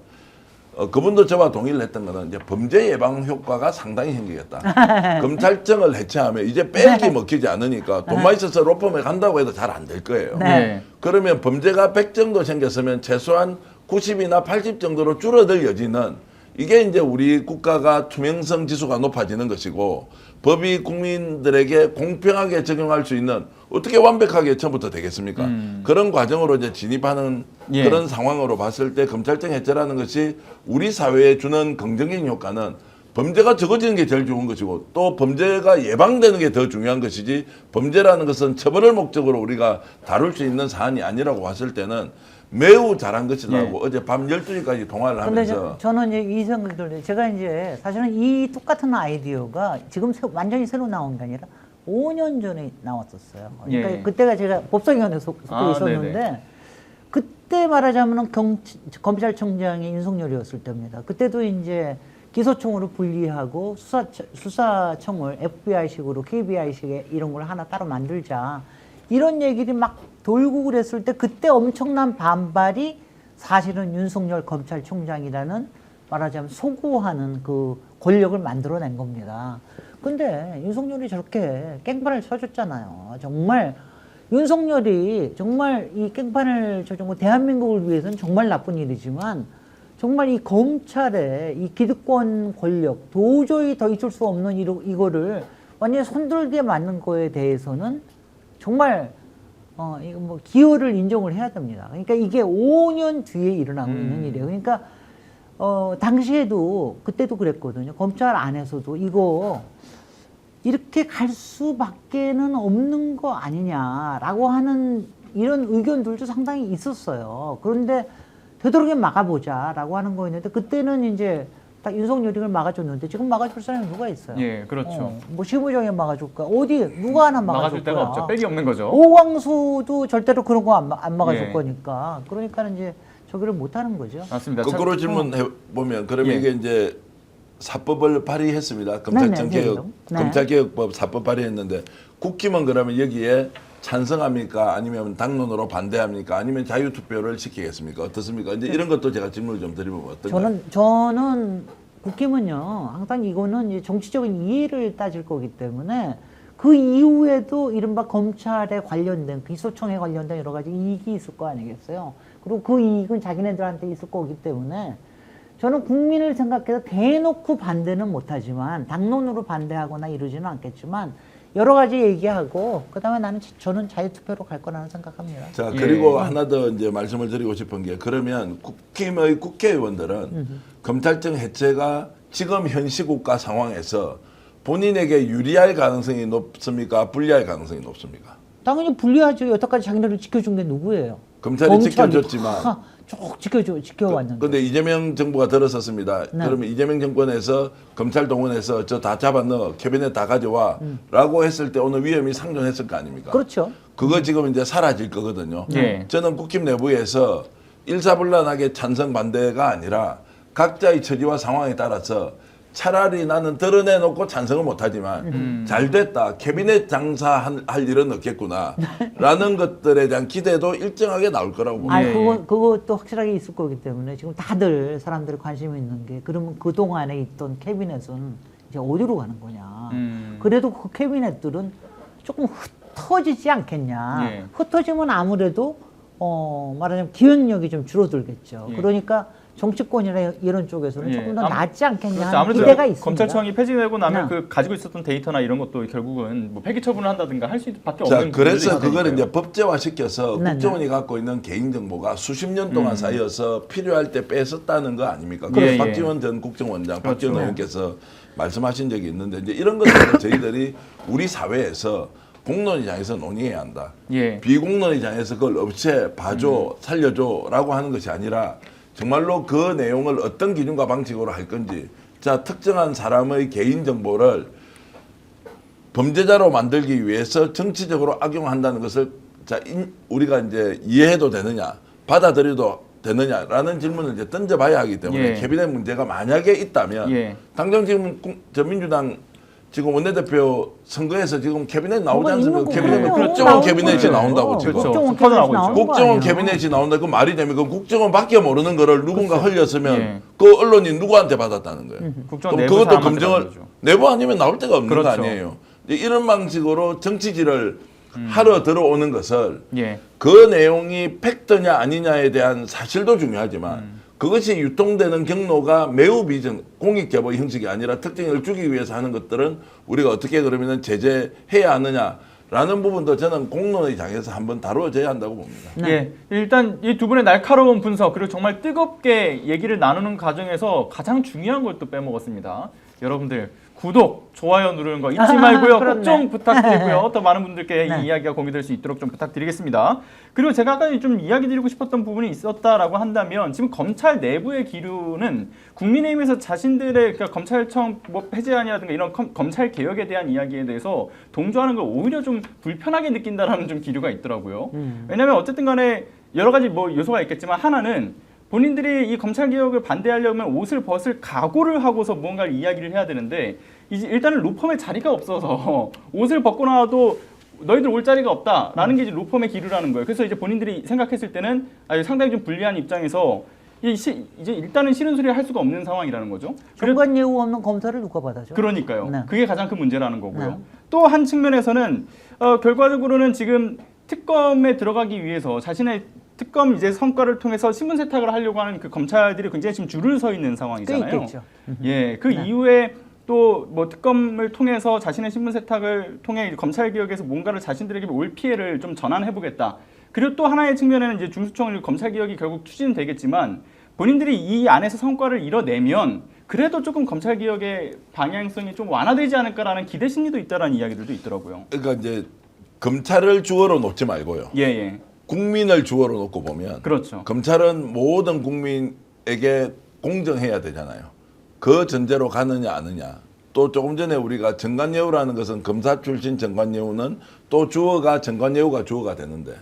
그분도 저와 동의를 했던 거는 이제 범죄 예방 효과가 상당히 생기겠다. 검찰청을 해체하면 이제 뺄기 먹히지 않으니까 돈만 있어서 로펌에 간다고 해도 잘 안 될 거예요. 네. 예. 그러면 범죄가 100 정도 생겼으면 최소한 90이나 80 정도로 줄어들 여지는 이게 이제 우리 국가가 투명성 지수가 높아지는 것이고 법이 국민들에게 공평하게 적용할 수 있는 어떻게 완벽하게 처음부터 되겠습니까? 그런 과정으로 이제 진입하는 예. 그런 상황으로 봤을 때 검찰청 해체라는 것이 우리 사회에 주는 긍정적인 효과는 범죄가 적어지는 게 제일 좋은 것이고 또 범죄가 예방되는 게 더 중요한 것이지 범죄라는 것은 처벌을 목적으로 우리가 다룰 수 있는 사안이 아니라고 봤을 때는 매우 잘한 것이라고 어제 밤 12시까지 통화를 근데 하면서 저는 이제 이 생각이 들어요. 제가 이제 사실은 이 똑같은 아이디어가 지금 완전히 새로 나온 게 아니라 5년 전에 나왔었어요. 그러니까 예. 그때가 제가 법사위원회에 속해 아, 있었는데 네네. 그때 말하자면은 검찰청장이 윤석열이었을 때입니다. 그때도 이제 기소청으로 분리하고 수사청을 FBI식으로 KBI식의 이런 걸 하나 따로 만들자. 이런 얘기들이 막 돌고 그랬을 때 그때 엄청난 반발이 사실은 윤석열 검찰총장이라는 말하자면 소구하는 그 권력을 만들어낸 겁니다. 근데 윤석열이 저렇게 깽판을 쳐줬잖아요. 정말 윤석열이 정말 이 깽판을 쳐준 거 대한민국을 위해서는 정말 나쁜 일이지만 정말 이 검찰의 이 기득권 권력 도저히 더 있을 수 없는 이거를 완전히 손들게 만든 거에 대해서는 정말 이거 뭐 기여를 인정을 해야 됩니다. 그러니까 이게 5년 뒤에 일어나고 있는 일이에요. 그러니까 당시에도 그때도 그랬거든요. 검찰 안에서도 이거 이렇게 갈 수밖에는 없는 거 아니냐라고 하는 이런 의견들도 상당히 있었어요. 그런데 되도록이 막아보자라고 하는 거였는데 그때는 이제 딱 윤석열이 그걸 막아줬는데 지금 막아줄 사람이 누가 있어요? 예, 그렇죠. 뭐 시부정에 막아줄까? 어디 누가 하나 막아줄 막아줄 데가 거야? 없죠. 백이 없는 거죠. 오광수도 절대로 그런 거 안 막아줄 예. 거니까. 그러니까 이제 저기를 못 하는 거죠. 맞습니다. 거꾸로 질문해 보면 그러면 예. 이게 이제 사법을 발의했습니다. 검찰청 네네, 개혁, 네. 검찰개혁법 사법 발의했는데 국힘은 그러면 여기에 찬성합니까? 아니면 당론으로 반대합니까? 아니면 자유투표를 시키겠습니까? 어떻습니까? 이제 이런 것도 제가 질문을 좀 드리면 어떤가요? 저는 국힘은요 항상 이거는 이제 정치적인 이해를 따질 거기 때문에 그 이후에도 이른바 검찰에 관련된 기소청에 관련된 여러 가지 이익이 있을 거 아니겠어요. 그리고 그 이익은 자기네들한테 있을 거기 때문에 저는 국민을 생각해서 대놓고 반대는 못하지만 당론으로 반대하거나 이러지는 않겠지만 여러 가지 얘기하고 그다음에 저는 자유투표로 갈 거라는 생각합니다. 자, 예. 그리고 하나 더 이제 말씀을 드리고 싶은 게 그러면 국힘의 국회의원들은 검찰청 해체가 지금 현 시국과 상황에서 본인에게 유리할 가능성이 높습니까? 불리할 가능성이 높습니까? 당연히 불리하죠. 여태까지 자기네를 지켜준 게 누구예요? 검찰이 검찰이 지켜줬지만 다 쭉 지켜왔는데. 근데 이재명 정부가 들어섰습니다. 네. 그러면 이재명 정권에서 검찰 동원해서 저 다 잡아 넣어 캐비넷 다 가져와 라고 했을 때 오늘 위험이 상존했을 거 아닙니까? 그렇죠. 그거 지금 이제 사라질 거거든요. 예. 저는 국힘 내부에서 일사불란하게 찬성 반대가 아니라 각자의 처지와 상황에 따라서 차라리 나는 드러내놓고 찬성을 못하지만 잘 됐다. 캐비넷 장사할 일은 없겠구나. 라는 것들에 대한 기대도 일정하게 나올 거라고 봅니다. 아, 예. 그것도 확실하게 있을 거기 때문에 지금 다들 사람들이 관심이 있는 게 그러면 그 동안에 있던 캐비넷은 이제 어디로 가는 거냐. 그래도 그 캐비넷들은 조금 흩어지지 않겠냐. 예. 흩어지면 아무래도 말하자면 기획력이 좀 줄어들겠죠. 예. 그러니까 정치권이나 이런 쪽에서는 예. 조금 더 낫지 않겠냐 그렇죠. 하는 아무래도 기대가 있습니다. 검찰청이 폐지되고 나면 네. 그 가지고 있었던 데이터나 이런 것도 결국은 뭐 폐기 처분을 한다든가 할 수밖에 자, 없는 그래서 부분들이 그걸 있으니까요. 이제 법제화 시켜서 네, 국정원이 갖고 있는 개인정보가 수십 년 동안 쌓여서 필요할 때 뺏었다는 거 아닙니까? 예, 그래서 예. 박지원 전 국정원장, 그렇죠. 박지원 의원께서 말씀하신 적이 있는데 이제 이런 것들은 저희들이 우리 사회에서 공론의 장에서 논의해야 한다. 예. 비공론의 장에서 그걸 없애, 봐줘, 살려줘라고 하는 것이 아니라 정말로 그 내용을 어떤 기준과 방식으로 할 건지 자 특정한 사람의 개인정보를 범죄자로 만들기 위해서 정치적으로 악용한다는 것을 자 우리가 이제 이해해도 되느냐 받아들여도 되느냐라는 질문을 이제 던져봐야 하기 때문에 예. 캐비넷 문제가 만약에 있다면 예. 당장 지금 저 민주당 지금 원내대표 선거에서 지금 캐비넷 나오지 뭐가 있는 않습니까? 거예요. 캐비넷 그렇죠. 국정원 캐비넷이 그렇죠. 나온다고 지금. 그렇죠. 국정원 터져나오고 캐비넷이 있죠. 나오는 거 국정원 아니에요? 캐비넷이 나온다. 그 말이 됩니까? 그 국정원밖에 모르는 거를 누군가 흘렸으면 예. 그 언론이 누구한테 받았다는 거예요. 국정원 그럼 내부 그것도 사람한테 검증을 받아야죠. 내부 아니면 나올 데가 없는 거 그렇죠. 아니에요. 이제 이런 방식으로 정치질을 하러 들어오는 것을 예. 그 내용이 팩트냐 아니냐에 대한 사실도 중요하지만 그것이 유통되는 경로가 매우 공익제보 형식이 아니라 특정인을 주기 위해서 하는 것들은 우리가 어떻게 그러면 제재해야 하느냐라는 부분도 저는 공론의 장에서 한번 다뤄져야 한다고 봅니다. 예, 일단 이 두 분의 날카로운 분석 그리고 정말 뜨겁게 얘기를 나누는 과정에서 가장 중요한 걸 또 빼먹었습니다. 여러분들 구독, 좋아요 누르는 거 잊지 말고요. 꼭 좀 그렇네. 부탁드리고요. 더 많은 분들께 네. 이 이야기가 공유될 수 있도록 좀 부탁드리겠습니다. 그리고 제가 아까 좀 이야기 드리고 싶었던 부분이 있었다라고 한다면 지금 검찰 내부의 기류는 국민의힘에서 자신들의 그러니까 검찰청 뭐 폐지안이라든가 이런 검찰 개혁에 대한 이야기에 대해서 동조하는 걸 오히려 좀 불편하게 느낀다라는 좀 기류가 있더라고요. 왜냐하면 어쨌든 간에 여러 가지 뭐 요소가 있겠지만 하나는 본인들이 이 검찰 개혁을 반대하려면 옷을 벗을 각오를 하고서 무언가를 이야기를 해야 되는데 이제 일단은 로펌에 자리가 없어서 옷을 벗고 나와도 너희들 올 자리가 없다라는 게 이제 로펌의 기류라는 거예요. 그래서 이제 본인들이 생각했을 때는 상당히 좀 불리한 입장에서 이제 일단은 싫은 소리를 할 수가 없는 상황이라는 거죠. 정관 예우 없는 검사를 누가 받아죠? 그러니까요. 네. 그게 가장 큰 문제라는 거고요. 네. 또 한 측면에서는 결과적으로는 지금 특검에 들어가기 위해서 자신의 특검 이제 성과를 통해서 신분 세탁을 하려고 하는 그 검찰들이 굉장히 지금 줄을 서 있는 꽤 상황이잖아요. 있겠죠. 예, 그 네. 이후에 또 뭐 특검을 통해서 자신의 신분 세탁을 통해 검찰 개혁에서 뭔가를 자신들에게 올 피해를 좀 전환해 보겠다. 그리고 또 하나의 측면에는 이제 중수청 검찰 개혁이 결국 추진되겠지만 본인들이 이 안에서 성과를 이뤄내면 그래도 조금 검찰 개혁의 방향성이 좀 완화되지 않을까라는 기대 심리도 있다라는 이야기들도 있더라고요. 그러니까 이제 검찰을 주어로 놓지 말고요. 예, 예. 국민을 주어로 놓고 보면 그렇죠. 검찰은 모든 국민에게 공정해야 되잖아요. 그 전제로 가느냐 아느냐. 또 조금 전에 우리가 정관예우라는 것은 검사 출신 정관예우는 또 주어가 정관예우가 주어가 되는데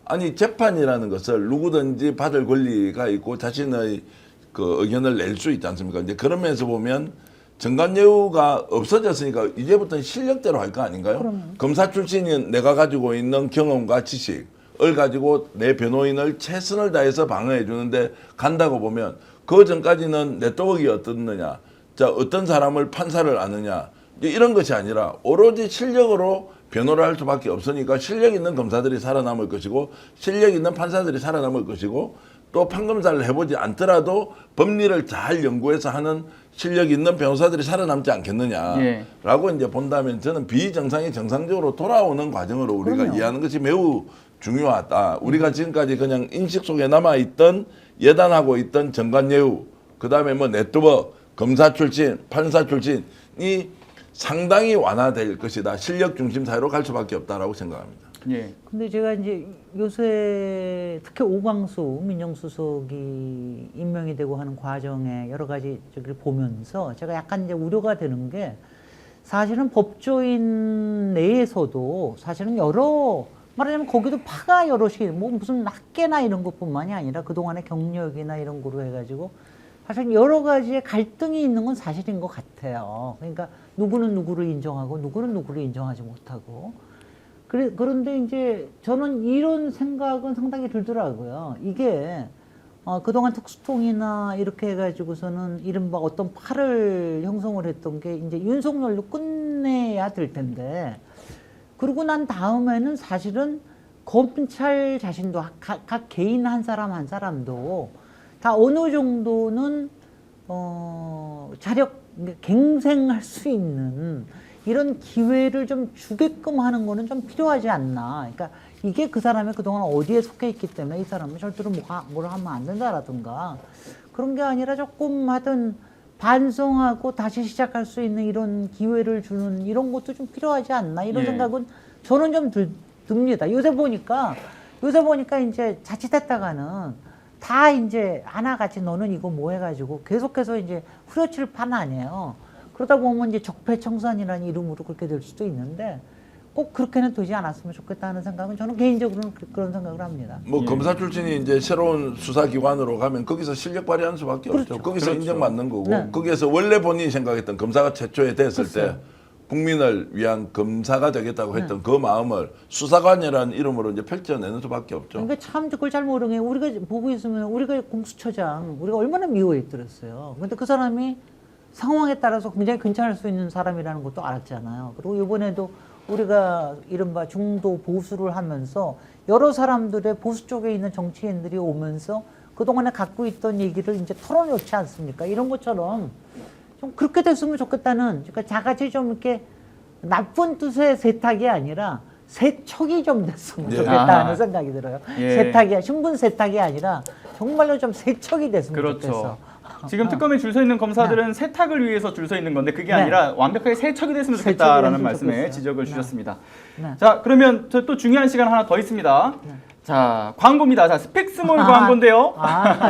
아니 재판이라는 것을 누구든지 받을 권리가 있고 자신의 그 의견을 낼 수 있지 않습니까? 이제 그런 면에서 보면 정관예우가 없어졌으니까 이제부터는 실력대로 할 거 아닌가요? 그럼요. 검사 출신인 내가 가지고 있는 경험과 지식을 가지고 내 변호인을 최선을 다해서 방어해 주는데 간다고 보면 그 전까지는 네트워크가 어떻느냐, 자 어떤 사람을 판사를 아느냐 이제 이런 것이 아니라 오로지 실력으로 변호를 할 수밖에 없으니까 실력 있는 검사들이 살아남을 것이고 실력 있는 판사들이 살아남을 것이고 또 판검사를 해보지 않더라도 법리를 잘 연구해서 하는 실력 있는 변호사들이 살아남지 않겠느냐라고 예. 이제 본다면 저는 비정상이 정상적으로 돌아오는 과정으로 우리가 그럼요. 이해하는 것이 매우 중요하다. 우리가 지금까지 그냥 인식 속에 남아있던 예단하고 있던 정관예우, 그 다음에 뭐 네트워크, 검사 출신, 판사 출신이 상당히 완화될 것이다. 실력 중심 사회로 갈 수밖에 없다라고 생각합니다. 예. 근데 제가 이제 요새 특히 오광수 민정수석이 임명이 되고 하는 과정에 여러 가지 저기를 보면서 제가 약간 이제 우려가 되는 게 사실은 법조인 내에서도 사실은 여러 말하자면 거기도 파가 여럿이 뭐 무슨 학계나 이런 것뿐만이 아니라 그동안의 경력이나 이런 거로 해가지고 사실 여러 가지의 갈등이 있는 건 사실인 것 같아요. 그러니까 누구는 누구를 인정하고 누구는 누구를 인정하지 못하고 그런데 이제 저는 이런 생각은 상당히 들더라고요. 이게 그동안 특수통이나 이렇게 해가지고서는 이른바 어떤 팔을 형성을 했던 게 이제 윤석열로 끝내야 될 텐데 그러고 난 다음에는 사실은 검찰 자신도 각 개인 한 사람 한 사람도 다 어느 정도는 자력 갱생할 수 있는 이런 기회를 좀 주게끔 하는 거는 좀 필요하지 않나. 그러니까 이게 그 사람이 그동안 어디에 속해 있기 때문에 이 사람은 절대로 뭘 하면 안 된다라든가 그런 게 아니라 조금 하여튼 반성하고 다시 시작할 수 있는 이런 기회를 주는 이런 것도 좀 필요하지 않나 이런 예. 생각은 저는 좀 듭니다. 요새 보니까 이제 자칫했다가는 다 이제 하나같이 너는 이거 뭐 해가지고 계속해서 이제 후려칠 판 아니에요. 그러다 보면 이제 적폐청산이라는 이름으로 그렇게 될 수도 있는데 꼭 그렇게는 되지 않았으면 좋겠다는 생각은 저는 개인적으로는 그런 생각을 합니다. 뭐 예. 검사 출신이 이제 새로운 수사기관으로 가면 거기서 실력 발휘하는 수밖에 없죠. 거기서 그렇죠. 인정받는 거고 네. 거기에서 원래 본인이 생각했던 검사가 최초에 됐을 때 글쎄요. 국민을 위한 검사가 되겠다고 했던 그 마음을 수사관이라는 이름으로 이제 펼쳐내는 수밖에 없죠. 그러니까 참 그걸 잘 모르는 게 우리가 보고 있으면 우리가 공수처장 우리가 얼마나 미워했더랬어요. 근데 그 사람이 상황에 따라서 굉장히 괜찮을 수 있는 사람이라는 것도 알았잖아요. 그리고 이번에도 우리가 이른바 중도 보수를 하면서 여러 사람들의 보수 쪽에 있는 정치인들이 오면서 그동안에 갖고 있던 얘기를 이제 털어놓지 않습니까? 이런 것처럼 좀 그렇게 됐으면 좋겠다는, 그러니까 자같이 좀 이렇게 나쁜 뜻의 세탁이 아니라 세척이 좀 됐으면 예. 좋겠다는 아. 생각이 들어요. 예. 세탁이, 신분 세탁이 아니라 정말로 좀 세척이 됐으면 그렇죠. 좋겠어. 지금 특검에 줄 서 있는 검사들은 세탁을 위해서 줄 서 있는 건데 그게 네. 아니라 완벽하게 세척이 됐으면 세척이 좋겠다라는 됐으면 말씀에 좋겠어요. 지적을 네. 주셨습니다. 네. 자, 그러면 저 또 중요한 시간 하나 더 있습니다. 자, 광고입니다. 자, 스펙스몰 아. 광고인데요.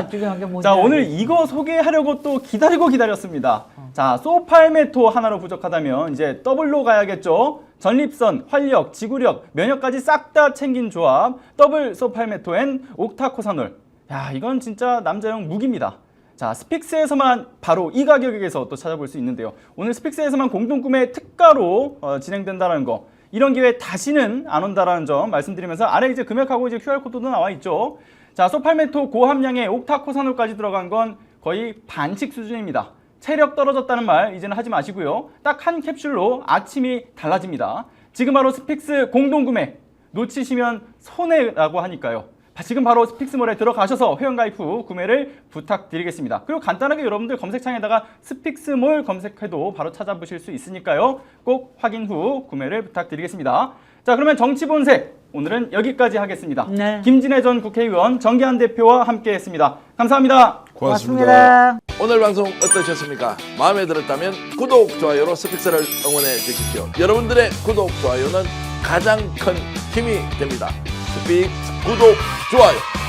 중요한 게 뭐냐. 자, 오늘 이거 소개하려고 또 기다렸습니다. 자, 소팔메토 하나로 부족하다면 이제 더블로 가야겠죠. 전립선, 활력, 지구력, 면역까지 싹 다 챙긴 조합. 더블 소팔메토엔 옥타코사놀. 야, 이건 진짜 남자용 무기입니다. 자, 스픽스에서만 바로 이 가격에서 또 찾아볼 수 있는데요. 오늘 스픽스에서만 공동구매 특가로 진행된다는 거. 이런 기회 다시는 안 온다라는 점 말씀드리면서 아래 이제 금액하고 이제 QR코드도 나와 있죠. 자, 소팔메토 고함량의 옥타코사놀까지 들어간 건 거의 반칙 수준입니다. 체력 떨어졌다는 말 이제는 하지 마시고요. 딱 한 캡슐로 아침이 달라집니다. 지금 바로 스픽스 공동구매 놓치시면 손해라고 하니까요. 지금 바로 스픽스몰에 들어가셔서 회원가입 후 구매를 부탁드리겠습니다. 그리고 간단하게 여러분들 검색창에다가 스픽스몰 검색해도 바로 찾아보실 수 있으니까요. 꼭 확인 후 구매를 부탁드리겠습니다. 자, 그러면 정치본색 오늘은 여기까지 하겠습니다. 네. 김진애 전 국회의원, 정기한 대표와 함께했습니다. 감사합니다. 고맙습니다. 오늘 방송 어떠셨습니까? 마음에 들었다면 구독, 좋아요로 스픽스를 응원해 주십시오. 여러분들의 구독, 좋아요는 가장 큰 힘이 됩니다. 스픽스 구독, 좋아요.